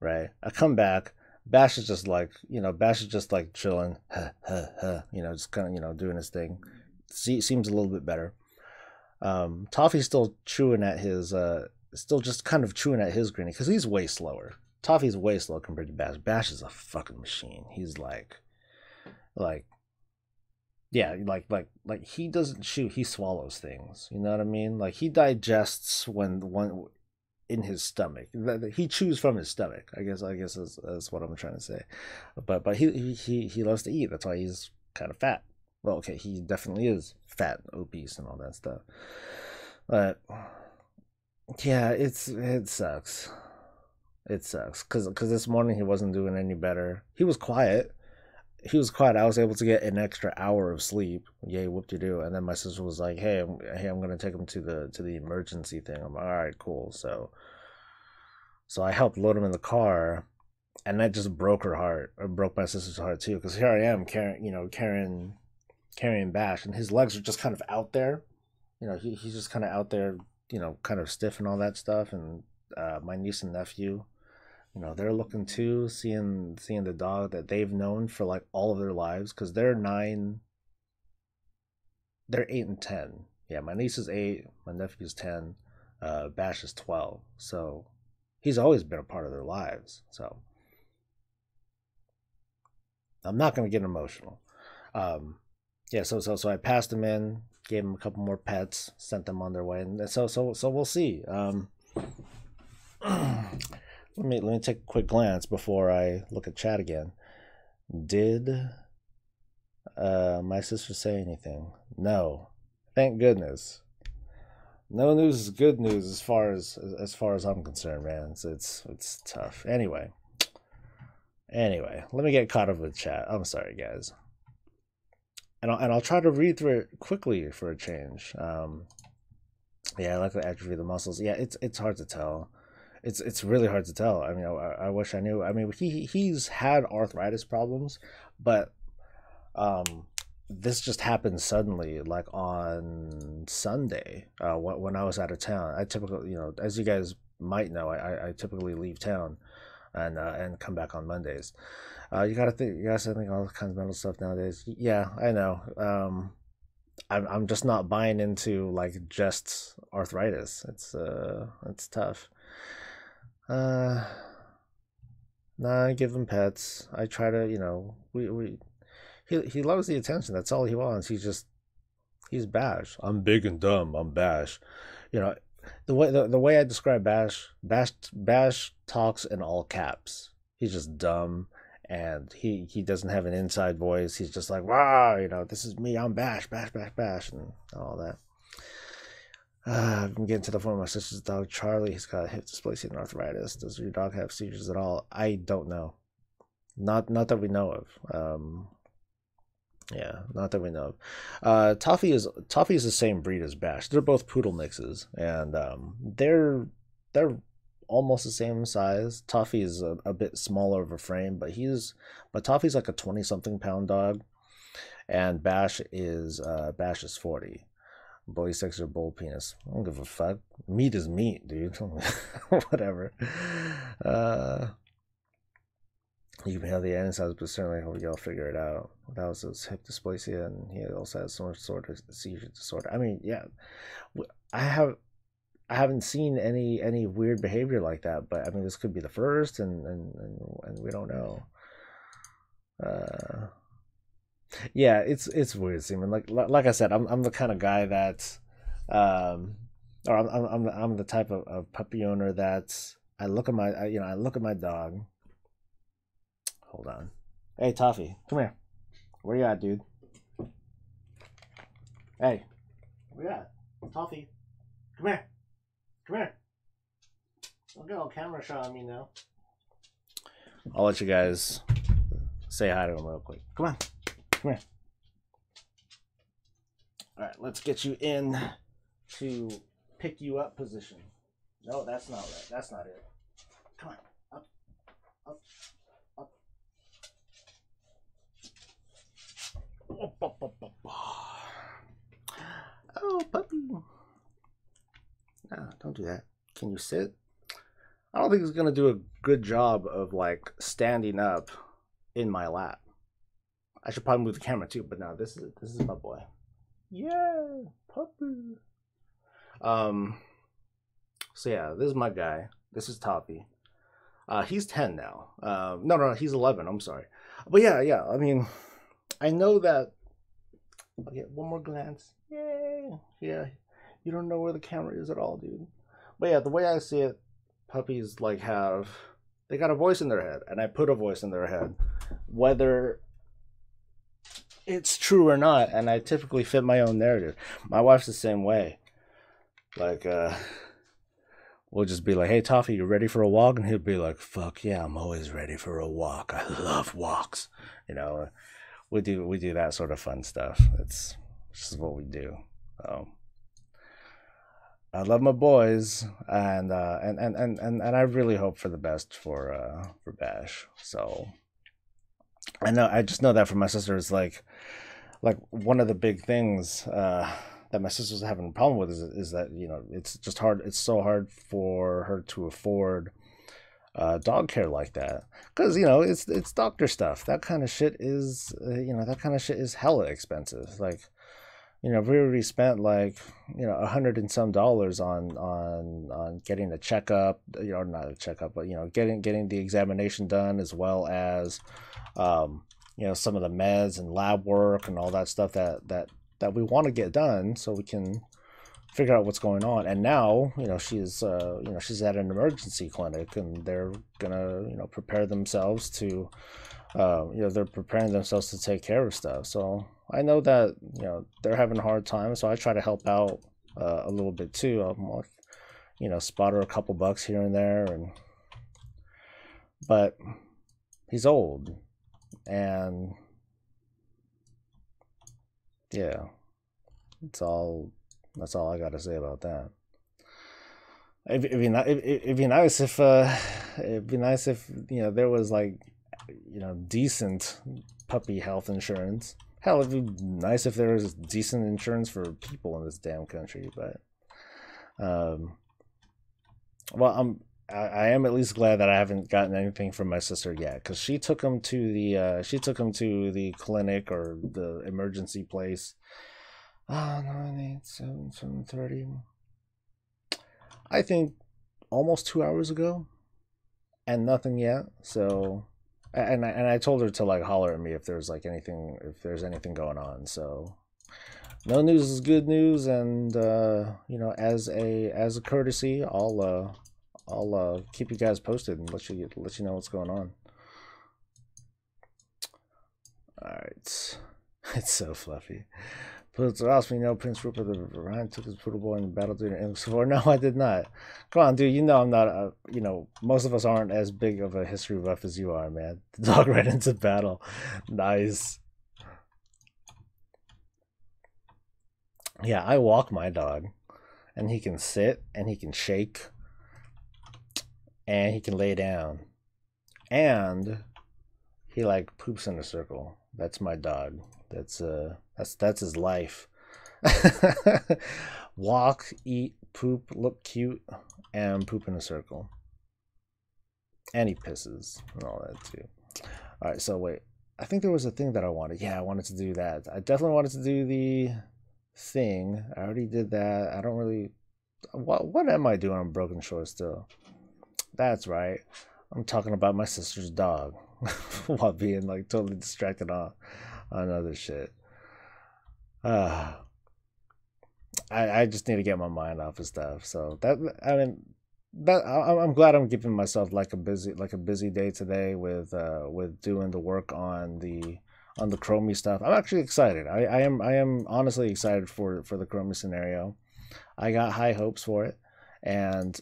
Right. I come back. Bash is just like, you know, Bash is just like chilling, you know, just kind of, you know, doing his thing. Seems a little bit better. Toffee's still chewing at his, still just kind of chewing at his greenie because he's way slower. Toffee's way slower compared to Bash. Bash is a fucking machine. He's like, yeah, like he doesn't chew. He swallows things. You know what I mean? Like he digests when one in his stomach. He chews from his stomach. I guess is what I'm trying to say. But he loves to eat. That's why he's kind of fat. Well, okay, he definitely is fat, obese, and all that stuff. But yeah, it sucks. It sucks because this morning he wasn't doing any better. He was quiet. I was able to get an extra hour of sleep. Yay, whoop de doo. And then my sister was like, "Hey, I'm gonna take him to the emergency thing." I'm like, all right, cool. So I helped load him in the car, and that just broke her heart. Or broke my sister's heart too, because here I am carrying Bash, and his legs are just kind of out there. You know, he's just kind of out there. You know, kind of stiff and all that stuff. And my niece and nephew, you know, they're looking too, seeing the dog that they've known for like all of their lives, because they're 8 and 10. Yeah, my niece is 8, my nephew's 10, Bash is 12. So he's always been a part of their lives. So I'm not gonna get emotional. Yeah, so I passed them in, gave them a couple more pets, sent them on their way, and so we'll see. Let me take a quick glance before I look at chat again. Did my sister say anything? No. Thank goodness. No news is good news as far as I'm concerned, man. It's tough. Anyway, let me get caught up with chat. I'm sorry, guys, and I'll try to read through it quickly for a change. Yeah, I like to atrophy the muscles. Yeah, it's hard to tell. It's really hard to tell. I mean, I wish I knew. I mean, he's had arthritis problems, but this just happened suddenly, like on Sunday, when I was out of town. I typically, as you guys might know, I typically leave town and come back on Mondays. You gotta think, I think all kinds of mental stuff nowadays. Yeah, I know. I'm just not buying into like just arthritis. It's tough. Nah, I give him pets. I try to, he loves the attention. That's all he wants. He's Bash. I'm big and dumb. I'm Bash. You know, the way I describe Bash talks in all caps. He's just dumb, and he doesn't have an inside voice. He's just like, wow, this is me. I'm Bash, Bash, Bash, Bash, and all that. I've been getting to the point of my sister's dog, Charlie. He's got hip dysplasia and arthritis. Does your dog have seizures at all? I don't know. Not that we know of. Yeah, not that we know of. Toffee is the same breed as Bash. They're both poodle mixes, and they're almost the same size. Toffee is a bit smaller of a frame, but Toffee's like a 20-something pound dog, and Bash is 40. Bully sex or bull penis. I don't give a fuck. Meat is meat, dude. Whatever. You can have the insides, but certainly we'll figure it out. That was his hip dysplasia, and he also has some sort of seizure disorder. I mean, yeah, I haven't seen any weird behavior like that, but I mean, this could be the first, and we don't know. Yeah, it's weird, Seaman. Like I said, I'm the kind of guy that, or I'm the type of puppy owner that I look at my dog. Hold on, hey Toffee, come here. Where you at, dude? Hey, where you at, Toffee? Come here, come here. Don't get all camera shot on me now. I'll let you guys say hi to him real quick. Come on. Come here. All right, let's get you in to pick you up position. No, that's not right. That's not it. Come on. Up, up, up. Oh, puppy. No, don't do that. Can you sit? I don't think he's gonna do a good job of like standing up in my lap. I should probably move the camera too, but no, this is my boy. Yeah, puppy. So yeah, this is my guy. This is Toppy. He's 10 now. No, he's 11. I'm sorry. But yeah. I mean, I know that. Okay, one more glance. Yay. Yeah. You don't know where the camera is at all, dude. But yeah, the way I see it, puppies they got a voice in their head, and I put a voice in their head, whether it's true or not, and I typically fit my own narrative. My wife's the same way. Like, we'll just be like, hey, Toffee, you ready for a walk? And he'll be like, fuck yeah, I'm always ready for a walk. I love walks. We do that sort of fun stuff. It's just what we do. I love my boys, and I really hope for the best for Bash. So I just know that for my sister, it's like one of the big things that my sister's having a problem with is that it's just hard. It's so hard for her to afford dog care like that, because it's doctor stuff. That kind of shit is hella expensive. Like, we already spent like $100 and some on getting a checkup, not a checkup, but getting the examination done, as well as you know, some of the meds and lab work and all that stuff that we want to get done so we can figure out what's going on. And now, you know, she's at an emergency clinic, and they're gonna, you know, prepare themselves to, you know, they're preparing themselves to take care of stuff. So I know that, you know, they're having a hard time, so I try to help out a little bit too. I'm like, you know, spot her a couple bucks here and there, and but he's old, and yeah, that's all. That's all I got to say about that. It'd be nice if it'd be nice if, you know, there was like, you know, decent puppy health insurance. Hell, it'd be nice if there was decent insurance for people in this damn country. But um, well, I am at least glad that I haven't gotten anything from my sister yet, because she took him to the clinic or the emergency place. 9, 8, 7, 7:30. I think almost 2 hours ago, and nothing yet. So, and I told her to like holler at me if there's like anything, if there's anything going on. So no news is good news, and you know, as a courtesy, I'll keep you guys posted and let you know what's going on. All right, it's so fluffy. But asked me, you know, Prince Rupert of Ryan took his poodle boy in the battle during English War. No, I did not. Come on, dude. You know I'm not. You know, most of us aren't as big of a history buff as you are, man. The dog ran into battle. Nice. Yeah, I walk my dog, and he can sit, and he can shake, and he can lay down, and he like poops in a circle. That's my dog. That's his life. Walk, eat, poop, look cute, and poop in a circle. And he pisses and all that too. All right, so wait. I think there was a thing that I wanted. Yeah, I wanted to do that. I definitely wanted to do the thing. I already did that. I don't really. What am I doing on Broken Shore still? That's right. I'm talking about my sister's dog while being like totally distracted on other shit. Uh, I just need to get my mind off of stuff. So that, I mean, that I'm glad I'm giving myself like a busy day today with doing the work on the Chromie stuff. I'm actually excited. I am honestly excited for the Chromie scenario. I got high hopes for it, and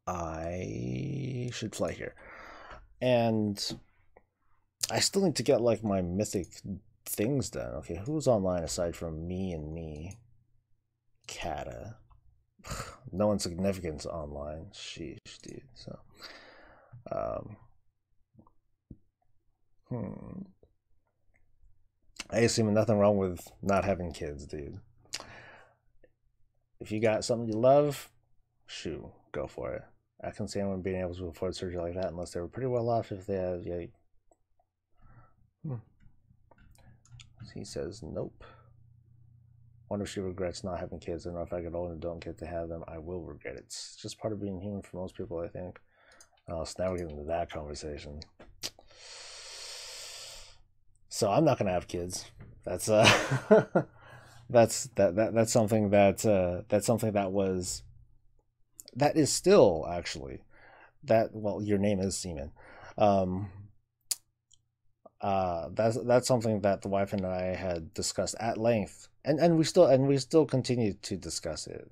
I should fly here. And I still need to get like my mythic things done. Okay, who's online aside from me and me? Kata. No one significant online. Sheesh, dude. So, um, hmm. I see nothing wrong with not having kids, dude. If you got something you love, shoot, go for it. I can see anyone being able to afford surgery like that unless they were pretty well off. If they have, yeah. Hmm. He says, nope. Wonder if she regrets not having kids. I don't know if I get old and don't get to have them. I will regret it. It's just part of being human for most people, I think. So now we're getting into that conversation. So I'm not gonna have kids. That's that's something that's something that is still actually that, well, your name is Seaman. Um, that's something that the wife and I had discussed at length, and we still continue to discuss it.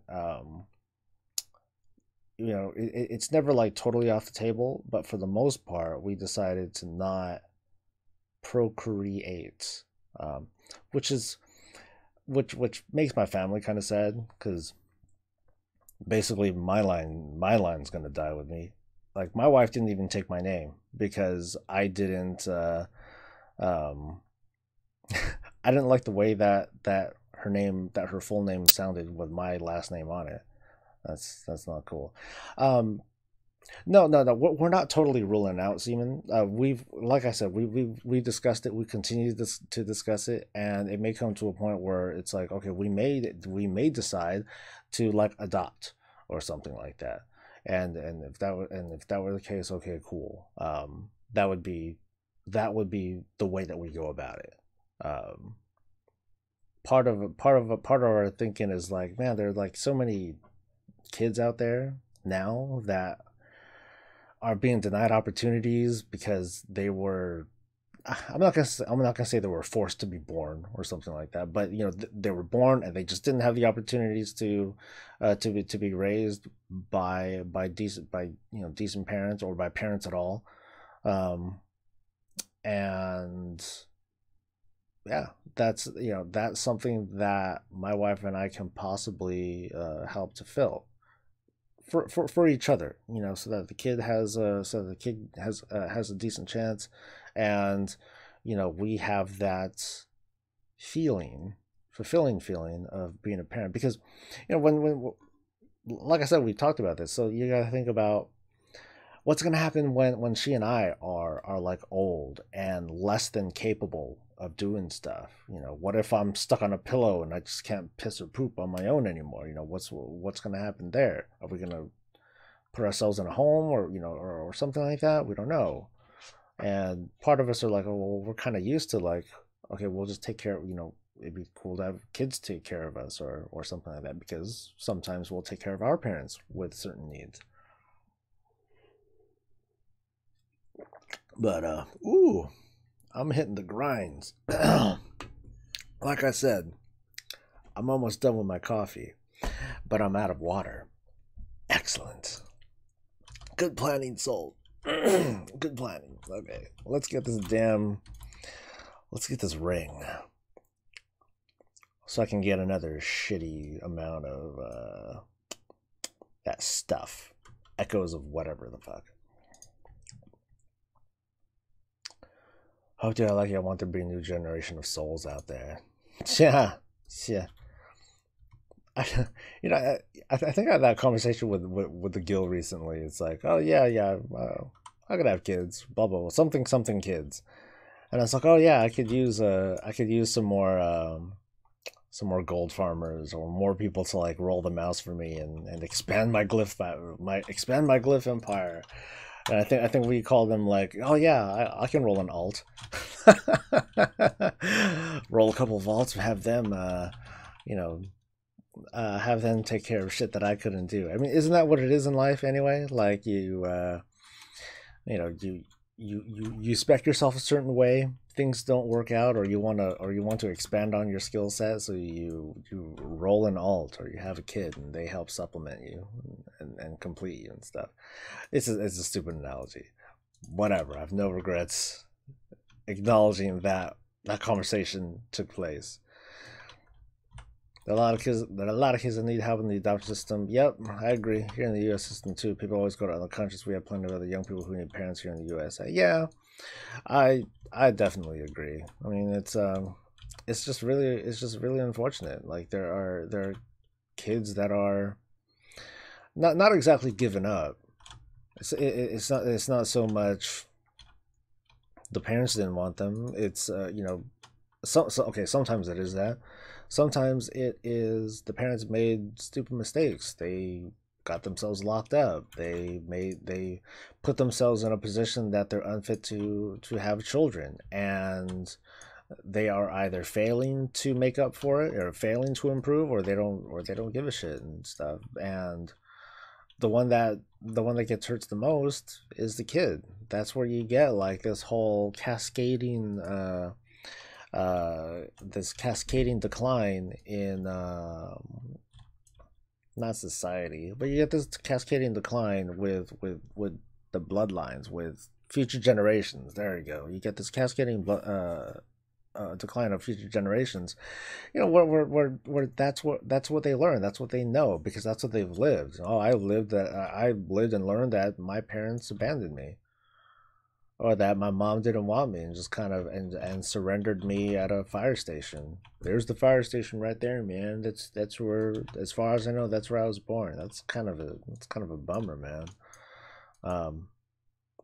You know, it's never like totally off the table, but for the most part, we decided to not procreate, um, which is which makes my family kind of sad, because basically my line's gonna die with me. Like my wife didn't even take my name because I didn't. Um, I didn't like the way that her full name sounded with my last name on it. That's not cool. Um, no. We're not totally ruling out semen. We've, like I said, we discussed it. We continue to discuss it, and it may come to a point where it's like, okay, we may decide to like adopt or something like that. And if that were the case, okay, cool. That would be that would be the way that we go about it. Um, part of our thinking is like, man, there are like so many kids out there now that are being denied opportunities because they were, I'm not gonna say they were forced to be born or something like that, but you know they were born and they just didn't have the opportunities to be raised by decent, by you know, decent parents, or by parents at all. um and yeah, that's, you know, that's something that my wife and I can possibly help to fill for each other, you know, so that the kid has has a decent chance. And you know, we have that feeling, fulfilling feeling of being a parent, because you know, when like I said, we talked about this, so you got to think about what's going to happen when she and I are like old and less than capable of doing stuff. You know, what if I'm stuck on a pillow and I just can't piss or poop on my own anymore? You know, what's going to happen there? Are we going to put ourselves in a home, or you know, or something like that? We don't know. And part of us are like, oh, well, we're kind of used to like, okay, we'll just take care of, you know, it'd be cool to have kids take care of us, or something like that, because sometimes we'll take care of our parents with certain needs. But ooh, I'm hitting the grinds. Like I said, I'm almost done with my coffee, but I'm out of water. Excellent. Good planning, soul. Good planning. Okay, let's get this let's get this ring so I can get another shitty amount of that stuff. Echoes of whatever the fuck. Hope you like it. I want there to be a new generation of souls out there. Yeah, yeah. I, you know, I think I had that conversation with the Gil recently. It's like, oh yeah, yeah, I could have kids, blah blah blah, something kids, and I was like, oh yeah, I could use some more gold farmers, or more people to like roll the mouse for me, and expand expand my glyph empire. And I think we call them like, oh yeah, I can roll an alt, roll a couple vaults, and have them you know, have them take care of shit that I couldn't do. I mean, isn't that what it is in life anyway? Like you know, you spec yourself a certain way, things don't work out, or you want to expand on your skill set, so you roll an alt, or you have a kid and they help supplement you and complete you and stuff. It's a stupid analogy. Whatever. I have no regrets acknowledging that that conversation took place. There are a lot of kids that need help in the adoption system. Yep, I agree. Here in the U.S. system too, people always go to other countries. We have plenty of other young people who need parents here in the U.S. Yeah, I definitely agree. I mean, it's just really unfortunate. Like there are kids that are not exactly given up. It's not so much the parents didn't want them. It's you know, okay, sometimes it is that. Sometimes it is the parents made stupid mistakes. They got themselves locked up. They put themselves in a position that they're unfit to have children, and they are either failing to make up for it, or failing to improve, or they don't give a shit and stuff. And the one that gets hurt the most is the kid. That's where you get like this cascading decline in not society, but you get this cascading decline with the bloodlines, with future generations. There you go. You get this cascading decline of future generations. You know, where that's what they learn. That's what they know, because that's what they've lived. Oh, I lived and learned that my parents abandoned me, or that my mom didn't want me and just kind of and surrendered me at a fire station. There's the fire station right there, man. That's where, as far as I know, that's where I was born. That's kind of a bummer, man. Um,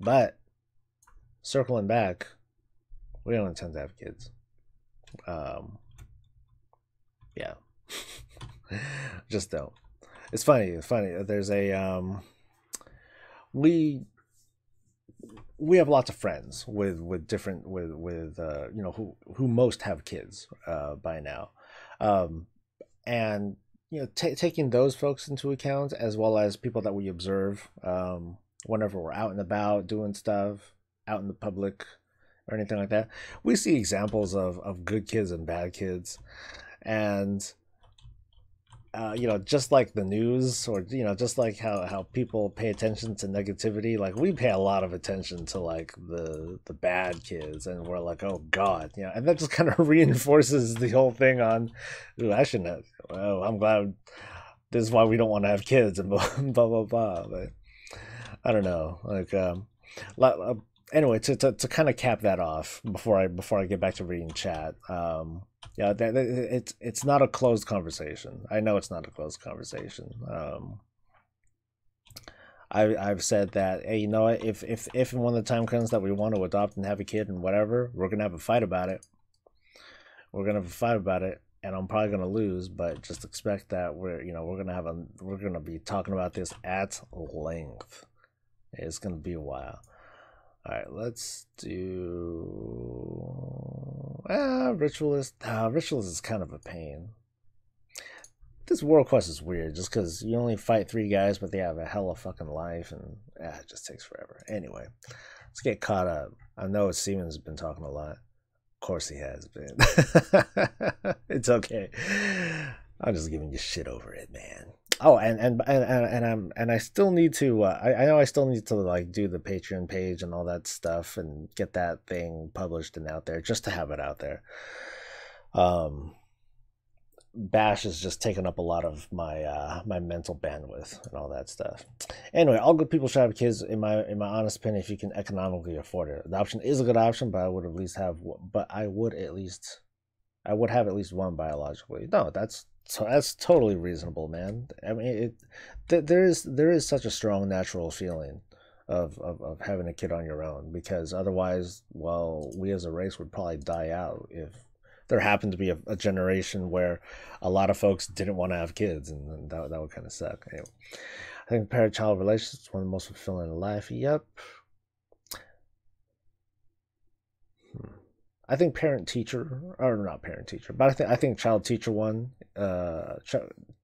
but circling back, we don't intend to have kids. Um, yeah, just don't. It's funny. It's funny. There's a we we have lots of friends with different you know, who most have kids by now, um, and you know, taking those folks into account, as well as people that we observe whenever we're out and about doing stuff out in the public or anything like that, we see examples of good kids and bad kids. And you know, just like the news, or you know, just like how people pay attention to negativity, like we pay a lot of attention to like the bad kids, and we're like, oh god, you know, and that just kind of reinforces the whole thing on, ooh, I shouldn't have, oh, I'm glad, this is why we don't want to have kids, and blah blah blah blah. But I don't know, like anyway, to kind of cap that off before I get back to reading chat, yeah, it's not a closed conversation. I know it's not a closed conversation. I've said that, hey, you know what, if and when the time comes that we want to adopt and have a kid and whatever, we're gonna have a fight about it. We're gonna have a fight about it, and I'm probably gonna lose, but just expect that we're gonna be talking about this at length. It's gonna be a while. All right, let's do ritualist. Ritualist is kind of a pain. This world quest is weird, just because you only fight 3 guys, but they have a hella fucking life, and it just takes forever. Anyway, let's get caught up. I know Siemens has been talking a lot. Of course he has been. It's okay. I'm just giving you shit over it, man. Oh, and I still need to. I know I still need to like do the Patreon page and all that stuff and get that thing published and out there, just to have it out there. Bash is just taking up a lot of my my mental bandwidth and all that stuff. Anyway, all good people should have kids, in my honest opinion, if you can economically afford it. Adoption is a good option, but I would have at least one biologically. No, that's totally reasonable, man. I mean, there is such a strong natural feeling of having a kid on your own, because otherwise, well, we as a race would probably die out if there happened to be a generation where a lot of folks didn't want to have kids, and that would kind of suck. Anyway, I think parent-child relationships is one of the most fulfilling in life. Yep. I think parent-teacher, or not parent-teacher, but I think child-teacher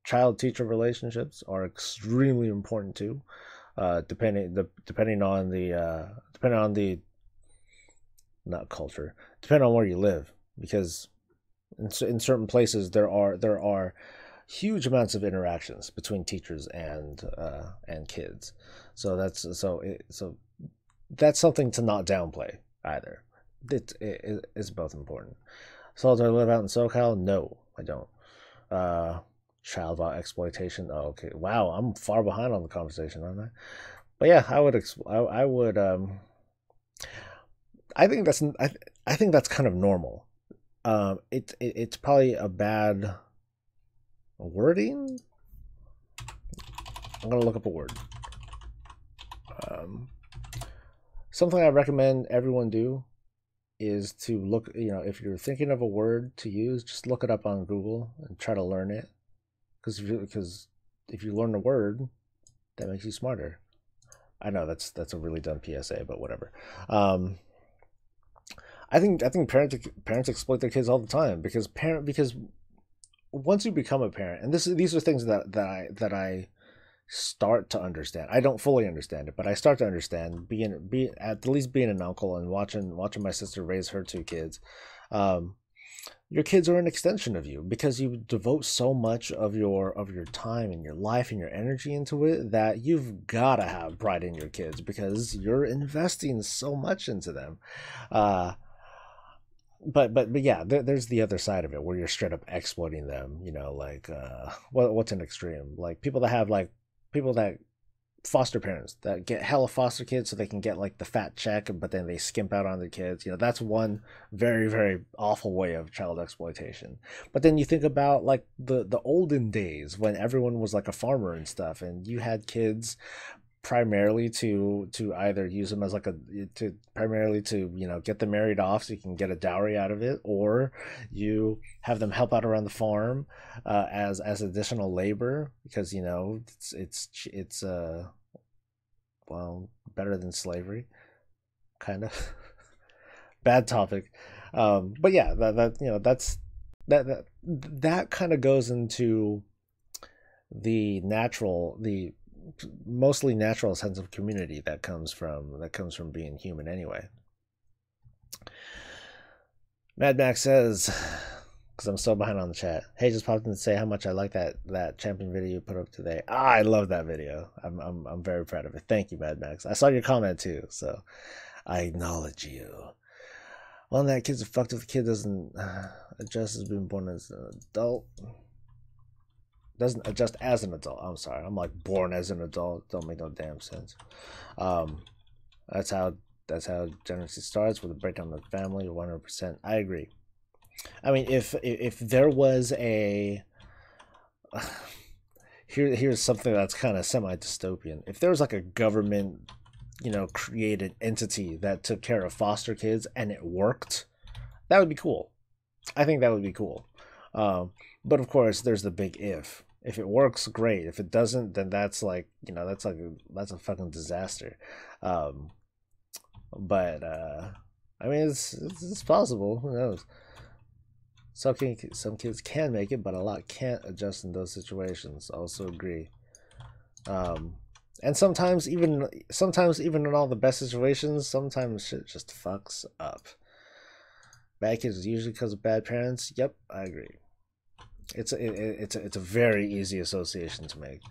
child-teacher relationships are extremely important too. Depending on the not culture, depending on where you live, because in certain places there are huge amounts of interactions between teachers and kids. So that's something to not downplay either. It's both important. So do I live out in SoCal? No, I don't. Child about exploitation. Oh, okay. Wow, I'm far behind on the conversation, aren't I? But yeah, I would I think that's kind of normal. It's probably a bad wording. I'm gonna look up a word. Something I recommend everyone do is to look, you know, if you're thinking of a word to use, just look it up on Google and try to learn it. Because if you learn a word, that makes you smarter. I know that's a really dumb PSA, but whatever. I think parents exploit their kids all the time, because once you become a parent, and these are things that I start to understand. I don't fully understand it, but I start to understand, being at least being an uncle and watching my sister raise her 2 kids. Your kids are an extension of you, because you devote so much of your time and your life and your energy into it, that you've got to have pride in your kids, because you're investing so much into them. But yeah, there's the other side of it, where you're straight up exploiting them. You know, like what's an extreme? Like people that foster parents that get hella foster kids so they can get like the fat check, but then they skimp out on their kids. You know, that's one very, very awful way of child exploitation. But then you think about like the olden days, when everyone was like a farmer and stuff, and you had kids primarily to either use them as like primarily to, you know, get them married off so you can get a dowry out of it, or you have them help out around the farm as additional labor, because you know it's well, better than slavery. kind of bad topic. But yeah, that kind of goes into the mostly natural sense of community that comes from being human anyway. Mad Max says, because I'm so behind on the chat. Hey, just popped in to say how much I like that champion video you put up today. I love that video. I'm very proud of it. Thank you, Mad Max. I saw your comment too, so I acknowledge you. Well, that kid's fucked if the kid doesn't adjust as being born as an adult. Doesn't adjust as an adult. I'm sorry. I'm like born as an adult. Don't make no damn sense. That's how generosity starts, with a breakdown of the family. 100%. I agree. I mean, if there was a here's something that's kind of semi-dystopian. If there was like a government, created entity that took care of foster kids and it worked, that would be cool. I think that would be cool. But of course, there's the big if. If it works, great. If it doesn't, then that's like, that's a fucking disaster. But I mean, it's possible. Who knows? Some kids can make it, but a lot can't adjust in those situations. Also agree. And sometimes even in all the best situations, sometimes shit just fucks up. Bad kids is usually because of bad parents. Yep, I agree. It's a very easy association to make.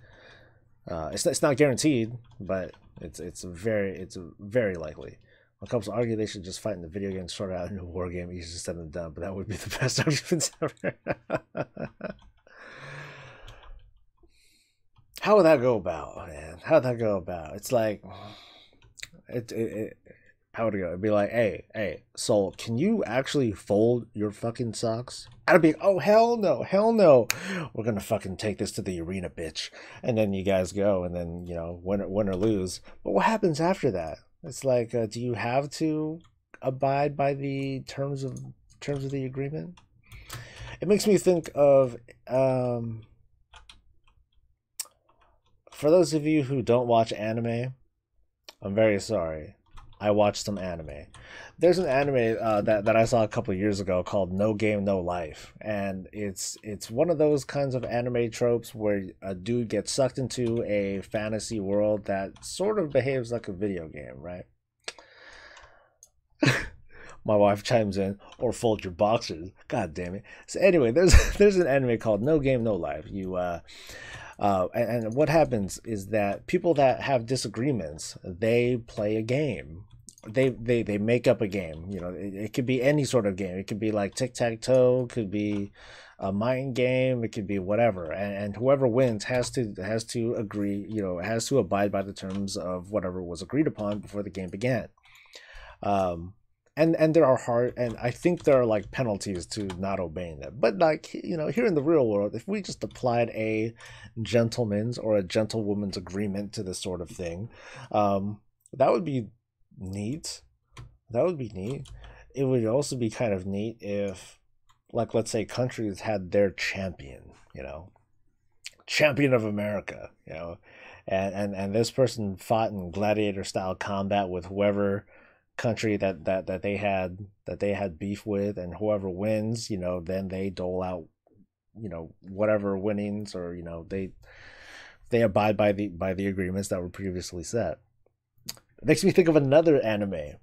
It's not guaranteed, but it's very likely. When couples argue, they should just fight in the video game, sort out in a war game. Easier said than done, but that would be the best arguments ever. How would that go about, man? How would that go about? It's like, how would it go? It'd be like, hey, Soul, can you actually fold your fucking socks? I'd be, oh, hell no. We're gonna fucking take this to the arena, bitch. And then you guys go, and then, win or lose. But what happens after that? It's like, do you have to abide by the terms of the agreement? It makes me think of, for those of you who don't watch anime, I'm very sorry. I watched some anime. There's an anime that I saw a couple of years ago called No Game No Life, and it's one of those kinds of anime tropes where a dude gets sucked into a fantasy world that sort of behaves like a video game, right? My wife chimes in, or fold your boxers. God damn it. So anyway, there's an anime called No Game No Life. And what happens is that people that have disagreements, they play a game. They make up a game. It could be any sort of game. It could be like tic-tac-toe, could be a mind game, it could be whatever. And whoever wins has to agree, has to abide by the terms of whatever was agreed upon before the game began. And there are and I think there are like penalties to not obeying them. But like, here in the real world, if we just applied a gentleman's or a gentlewoman's agreement to this sort of thing, that would be neat. That would be neat. It would also be kind of neat if, like, let's say countries had their champion, champion of America, and this person fought in gladiator style combat with whoever country that they had beef with, and whoever wins, then they dole out, whatever winnings, or they abide by the agreements that were previously set. It makes me think of another anime.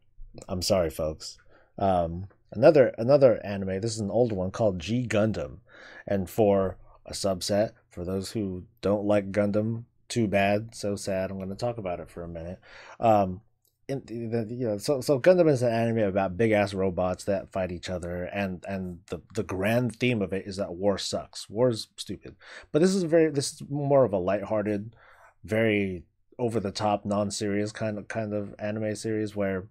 I'm sorry, folks. Another anime. This is an old one called G Gundam, and for a subset, for those who don't like Gundam, too bad, so sad. I'm going to talk about it for a minute. So Gundam is an anime about big ass robots that fight each other, and the grand theme of it is that war sucks. War's stupid. But this is more of a lighthearted, very over the top, non-serious kind of anime series where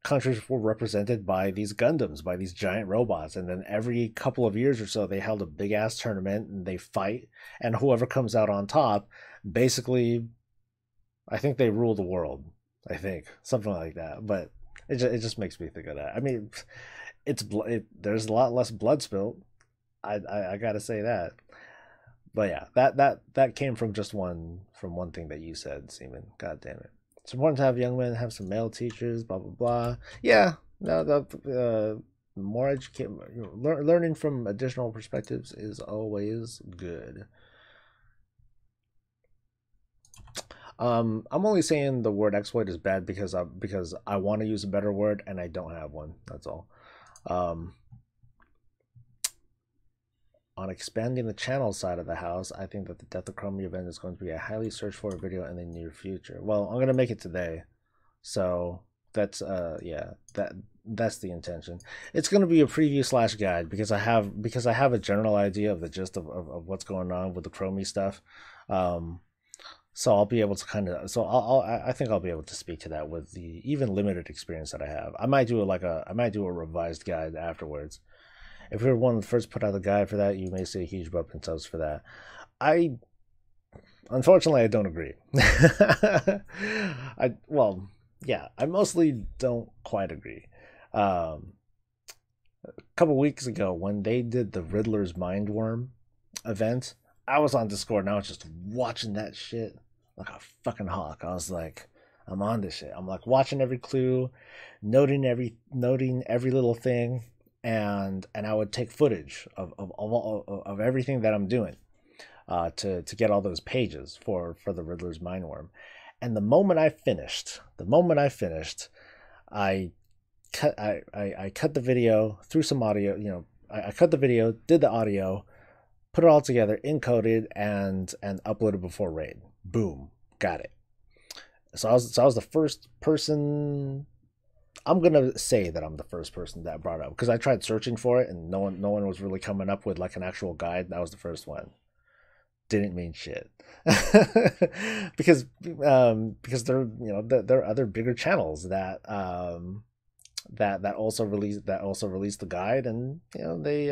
countries were represented by these Gundams, by these giant robots, and then every couple of years or so they held a big ass tournament and they fight, and whoever comes out on top, basically, I think they rule the world. I think something like that. But it just makes me think of that. I mean, there's a lot less blood spilled. I gotta say that. But yeah, that came from one thing that you said, Seaman. God damn it. It's important to have young men have some male teachers, blah blah blah. Yeah, no, more educate, learning from additional perspectives is always good. I'm only saying the word exploit is bad because I want to use a better word and I don't have one. That's all. On expanding the channel side of the house, I think that the Death of Chromie event is going to be a highly searched for video in the near future. Well, I'm gonna make it today, so that's yeah, that's the intention. It's gonna be a preview slash guide because I have a general idea of the gist of what's going on with the Chromie stuff. So I'll be able to I think I'll be able to speak to that with the even limited experience that I have. I might do a revised guide afterwards. If we were one of the first to put out a guide for that, you may see a huge bump in subs for that. Unfortunately, I don't agree. I mostly don't quite agree. A couple weeks ago, when they did the Riddler's Mindworm event, I was on Discord and I was just watching that shit like a fucking hawk. I was like, I'm on this shit. I'm like watching every clue, noting every little thing. And I would take footage of everything that I'm doing to get all those pages for the Riddler's Mindworm. And the moment I finished, I cut the video, threw some audio. I cut the video, did the audio, put it all together, encoded, and uploaded before raid. Boom, got it. So I was the first person. I'm gonna say that I'm the first person that brought it up because I tried searching for it and no one was really coming up with like an actual guide. That was the first one. Didn't mean shit because there are other bigger channels that that also release the guide, and they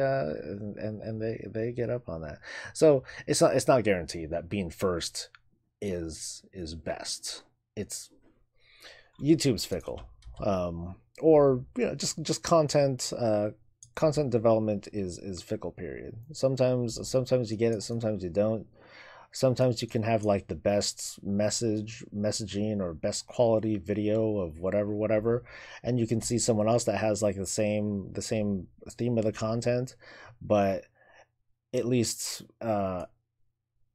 get up on that. So it's not guaranteed that being first is best. It's YouTube's fickle. Or just content development is fickle, period. Sometimes you get it, sometimes you don't. Sometimes you can have like the best messaging or best quality video of whatever, and you can see someone else that has like the same theme of the content, but at least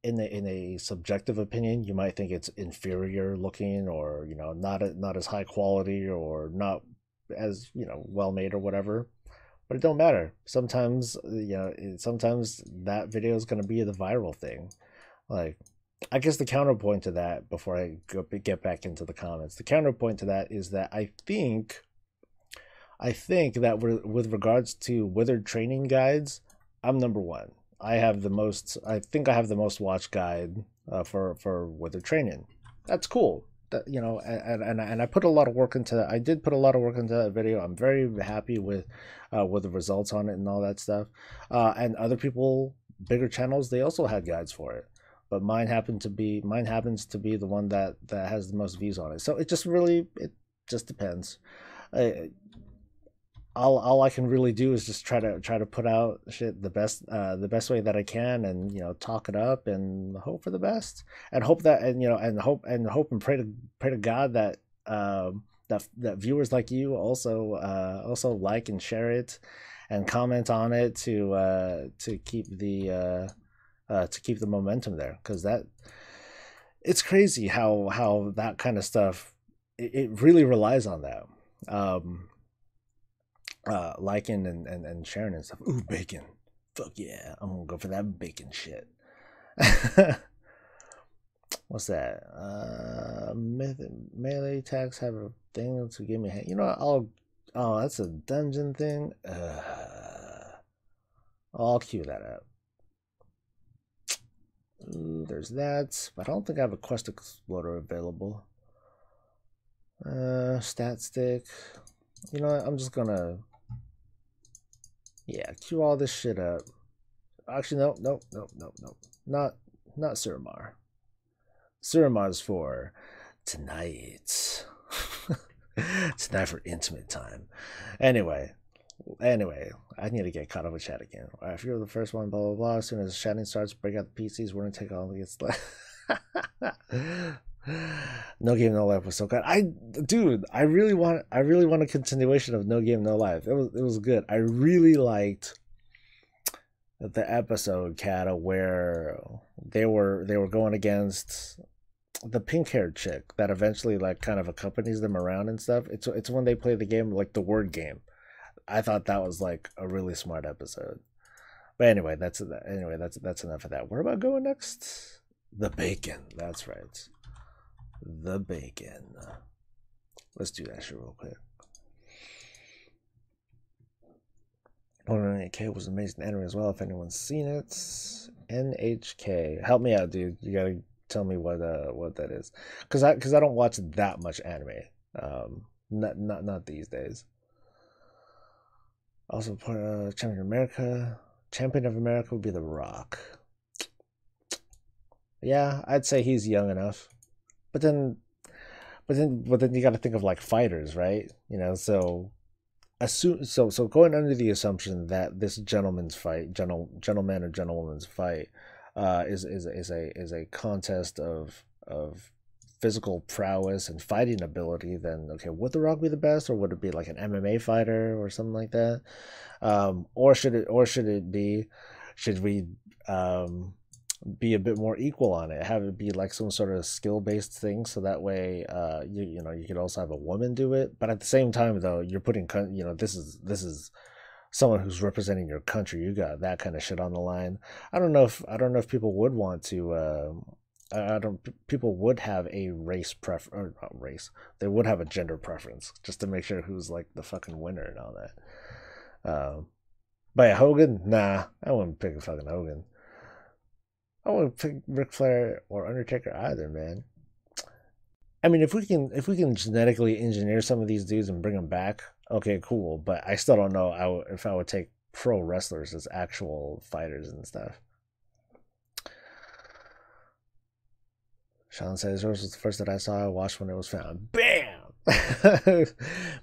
in a subjective opinion, you might think it's inferior looking, or not as high quality, or not as well made or whatever. But it don't matter. Sometimes sometimes that video is going to be the viral thing. Like, I guess the counterpoint to that, before I get back into the comments, the counterpoint to that is that I think that with regards to withered training guides, I'm number one. I think I have the most watched guide for withered training. That's cool. That, and I put a lot of work into that. I did put a lot of work into that video. I'm very happy with the results on it and all that stuff. And other people, bigger channels, they also had guides for it. But mine happens to be the one that has the most views on it. So it just depends. All I can really do is just try to put out shit the best way that I can, and talk it up and hope for the best, and hope that and hope and pray to God that that viewers like you also like and share it and comment on it to keep the momentum there, because it's crazy how that kind of stuff, it really relies on that. Liking and sharing and stuff. Ooh, bacon. Fuck yeah. I'm gonna go for that bacon shit. What's that? Melee attacks have a thing to give me. Oh, that's a dungeon thing. I'll queue that up. Ooh, there's that, but I don't think I have a quest exploder available. Stat stick. You know what? I'm just gonna queue all this shit up. Actually, no. Not Suramar. Suramar's for tonight. Tonight for intimate time. Anyway, I need to get caught up with chat again. All right, if you're the first one, blah blah blah. As soon as chatting starts, break out the PCs. We're gonna take all the No Game No Life was so good. Dude, I really want a continuation of No Game No Life. It was good. I really liked the episode, Kata, where they were going against the pink haired chick that eventually like kind of accompanies them around and stuff. It's when they play the game, like the word game. I thought that was like a really smart episode. But anyway, that's enough of that. Where am I going next? The bacon. That's right. The bacon. Let's do that shit real quick. 108K was an amazing anime as well. If anyone's seen it, NHK. Help me out, dude. You gotta tell me what that is, because I don't watch that much anime. Not these days. Also, Champion of America. Champion of America would be The Rock. Yeah, I'd say he's young enough, but then you got to think of like fighters, right? You know, so going under the assumption that this gentleman or gentlewoman's fight is a contest of physical prowess and fighting ability, then okay, would The Rock be the best, or would it be like an MMA fighter or something like that? Or should we be a bit more equal on it, have it be like some sort of skill-based thing, so that way you could also have a woman do it, but at the same time though, you're putting, this is someone who's representing your country. You got that kind of shit on the line. I don't know if people would want to people would have a or not race, they would have a gender preference just to make sure who's like the fucking winner and all that. But yeah, Hogan, nah, I wouldn't pick a fucking Hogan. I wouldn't pick Ric Flair or Undertaker either, man. I mean, if we can genetically engineer some of these dudes and bring them back, okay, cool. But I still don't know if I would take pro wrestlers as actual fighters and stuff. Sean says yours was the first that I saw. I watched when it was found. Bam!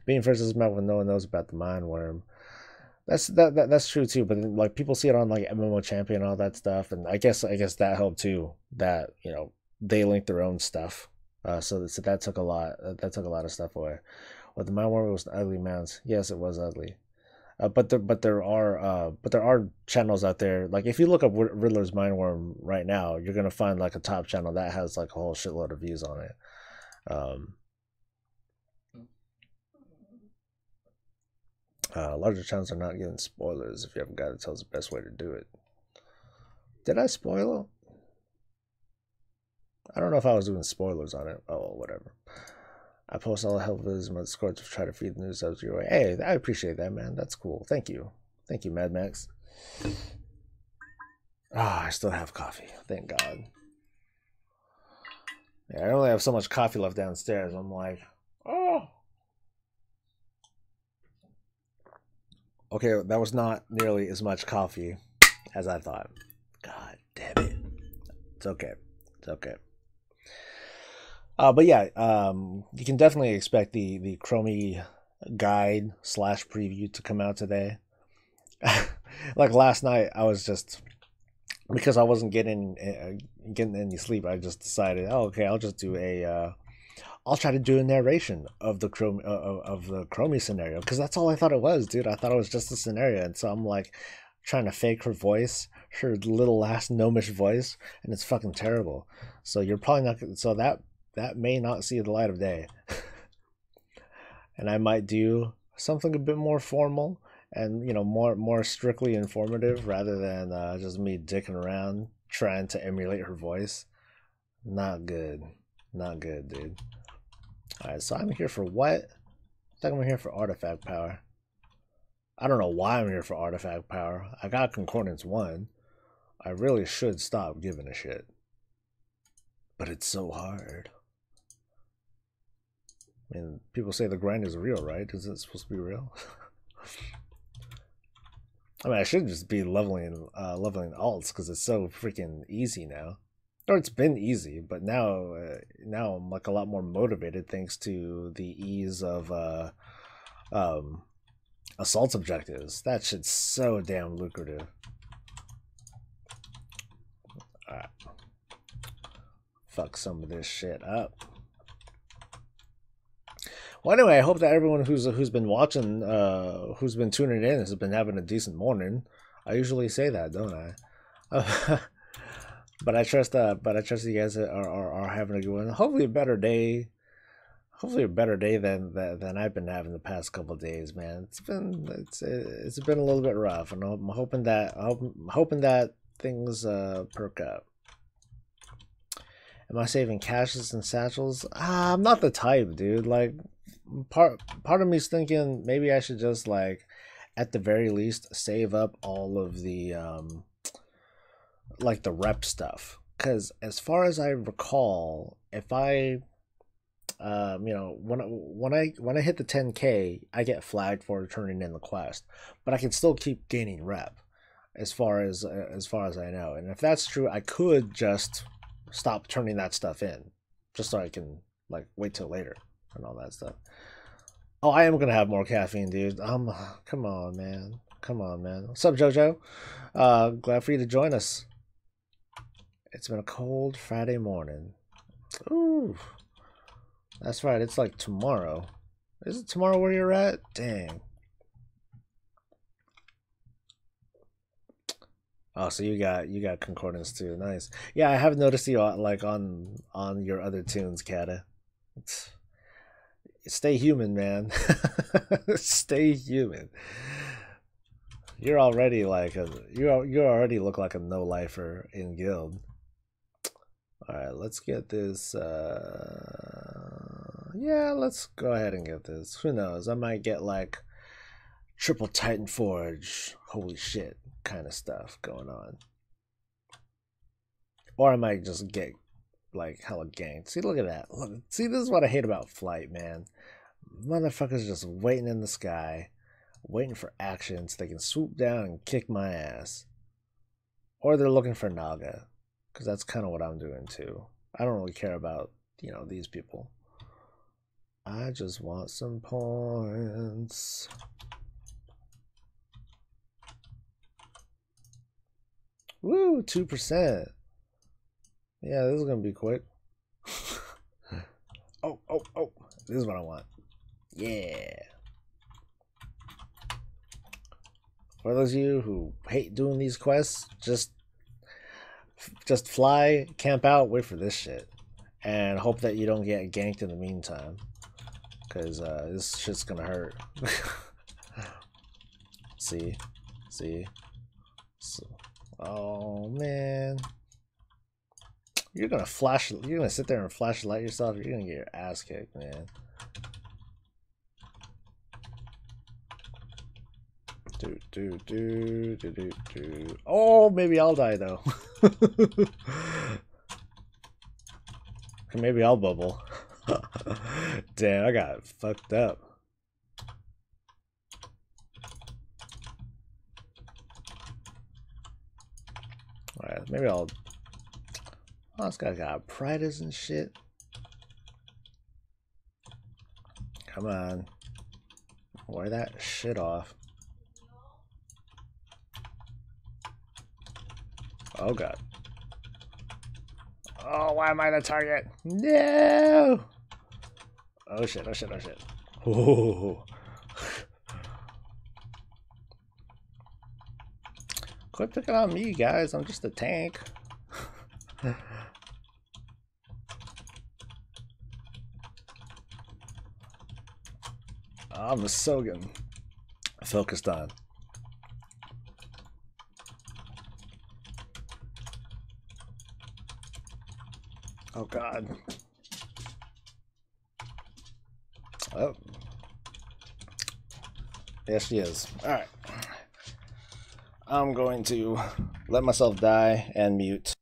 Being first is met when no one knows about the mind worm. That's true too, but like people see it on like MMO Champion and all that stuff, and I guess that helped too. That they linked their own stuff, so that took a lot. That took a lot of stuff away. Well, the mind worm was an ugly mouse. Yes, it was ugly. But there are channels out there. Like if you look up Riddler's mind worm right now, you're gonna find like a top channel that has like a whole shitload of views on it. Larger channels are not giving spoilers. If you haven't got it, tell us the best way to do it. Did I spoil it? I don't know if I was doing spoilers on it. Oh, whatever. I post all the help videos in my Discord to try to feed the news out your way. Hey, I appreciate that, man. That's cool. Thank you. Thank you, Mad Max. I still have coffee. Thank God. Yeah, I only have so much coffee left downstairs. I'm like, oh. Okay, that was not nearly as much coffee as I thought. God damn it. It's okay. It's okay. But yeah, you can definitely expect the Chromie guide / preview to come out today. Like last night, I was just, because I wasn't getting any sleep, I just decided, oh, okay, I'll just do I'll try to do a narration of the Chromie scenario, because that's all I thought it was, dude. I thought it was just a scenario, and so I'm like trying to fake her voice, her little last gnomish voice, and it's fucking terrible. So you're probably not. So that may not see the light of day, and I might do something a bit more formal and more strictly informative, rather than just me dicking around trying to emulate her voice. Not good, dude. Alright, so I'm here for what? I think I'm here for artifact power. I don't know why I'm here for artifact power. I got Concordance 1. I really should stop giving a shit. But it's so hard. I mean, people say the grind is real, right? Is it supposed to be real? I mean, I should just be leveling alts, because it's so freaking easy now. Or it's been easy, but now I'm like a lot more motivated thanks to the ease of assault objectives. That shit's so damn lucrative. Alright. fuck some of this shit up. Well, anyway, I hope that everyone who's been watching, who's been tuning in, has been having a decent morning. I usually say that, don't I? But I trust you guys are having a good one. Hopefully a better day. Hopefully a better day than I've been having the past couple of days, man. It's been a little bit rough, and I'm hoping that things perk up. Am I saving caches and satchels? I'm not the type, dude. Like, part of me's thinking maybe I should just, like, at the very least save up all of the like the rep stuff, because as far as I recall, if I you know, when I hit the 10K, I get flagged for turning in the quest, but I can still keep gaining rep as far as I know. And if that's true, I could just stop turning that stuff in, just so I can, like, wait till later and all that stuff. Oh, I am gonna have more caffeine, dude. Come on, man. Come on, man. What's up, JoJo? Glad for you to join us. It's been a cold Friday morning. Ooh. That's right, it's like tomorrow. Is it tomorrow where you're at? Dang. Oh, so you got concordance too. Nice. Yeah, I have noticed you like on your other tunes, Kata. Stay human, man. Stay human. You're already like you already look like a no-lifer in guild. Alright, let's get this yeah, let's go ahead and get this. Who knows? I might get like triple Titan Forge, holy shit, kind of stuff going on. Or I might just get like hella ganked. See, look at that. Look, see, this is what I hate about Flight, man. Motherfuckers just waiting in the sky, waiting for action so they can swoop down and kick my ass. Or they're looking for Naga, because that's kind of what I'm doing too. I don't really care about, you know, these people. I just want some points. Woo, 2%. Yeah, this is gonna be quick. Oh, this is what I want. Yeah. For those of you who hate doing these quests, just fly, camp out, wait for this shit, and hope that you don't get ganked in the meantime, because this shit's gonna hurt. See, so, oh man, you're gonna sit there and flashlight yourself. You're gonna get your ass kicked, man. Oh, maybe I'll die though. Maybe I'll bubble. Damn, I got fucked up. Alright, maybe I'll... Oh, this guy got Pridas and shit. Come on. Wear that shit off. Oh god. Oh, why am I the target? No! Oh shit. Oh. Quit picking on me, guys. I'm just a tank. I'm a Sogan. Focused on. Oh god. Oh. Yes, she is. Alright. I'm going to let myself die and mute.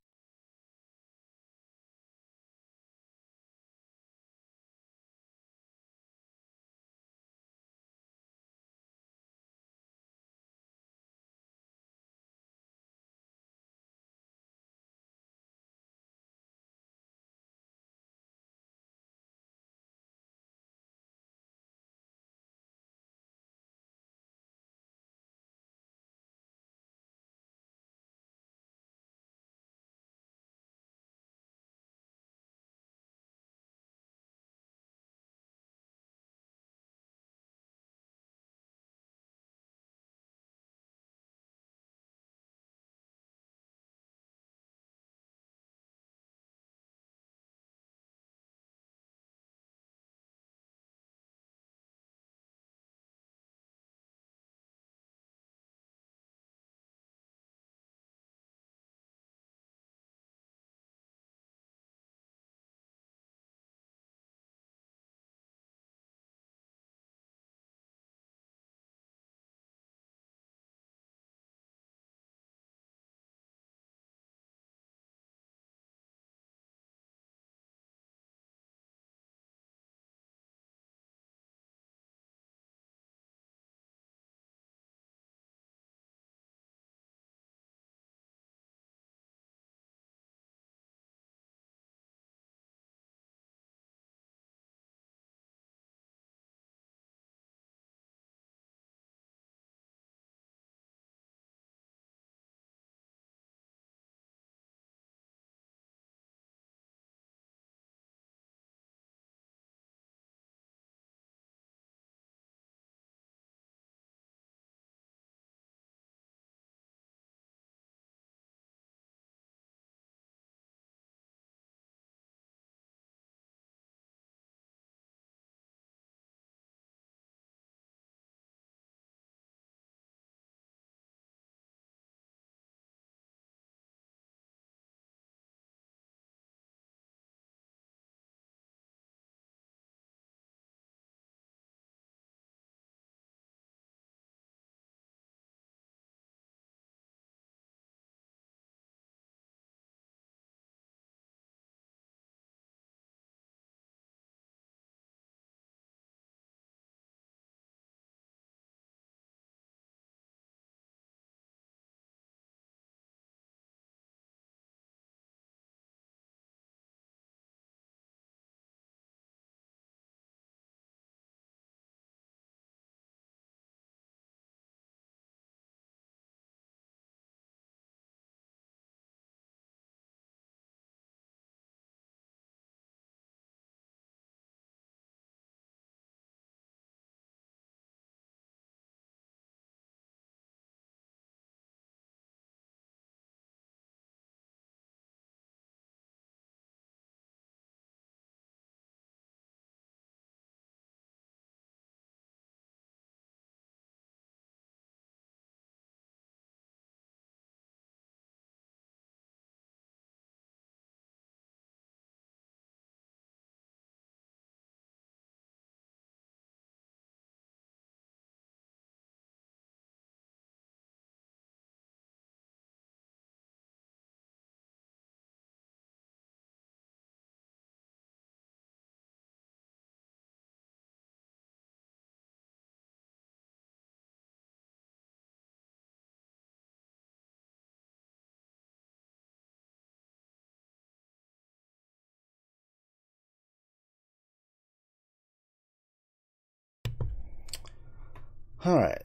All right,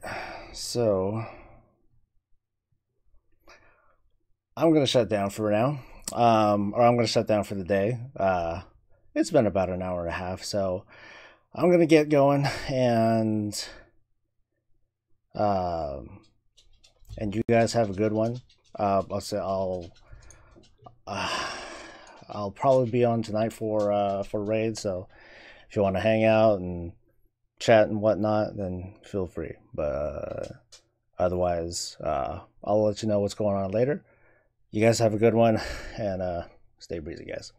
so I'm gonna shut down for now, or I'm gonna shut down for the day. It's been about an hour and a half, so I'm gonna get going, um, and you guys have a good one. Uh, I'll probably be on tonight for raid. So if you want to hang out and chat and whatnot, then feel free. But otherwise, I'll let you know what's going on later. You guys have a good one, and stay breezy, guys.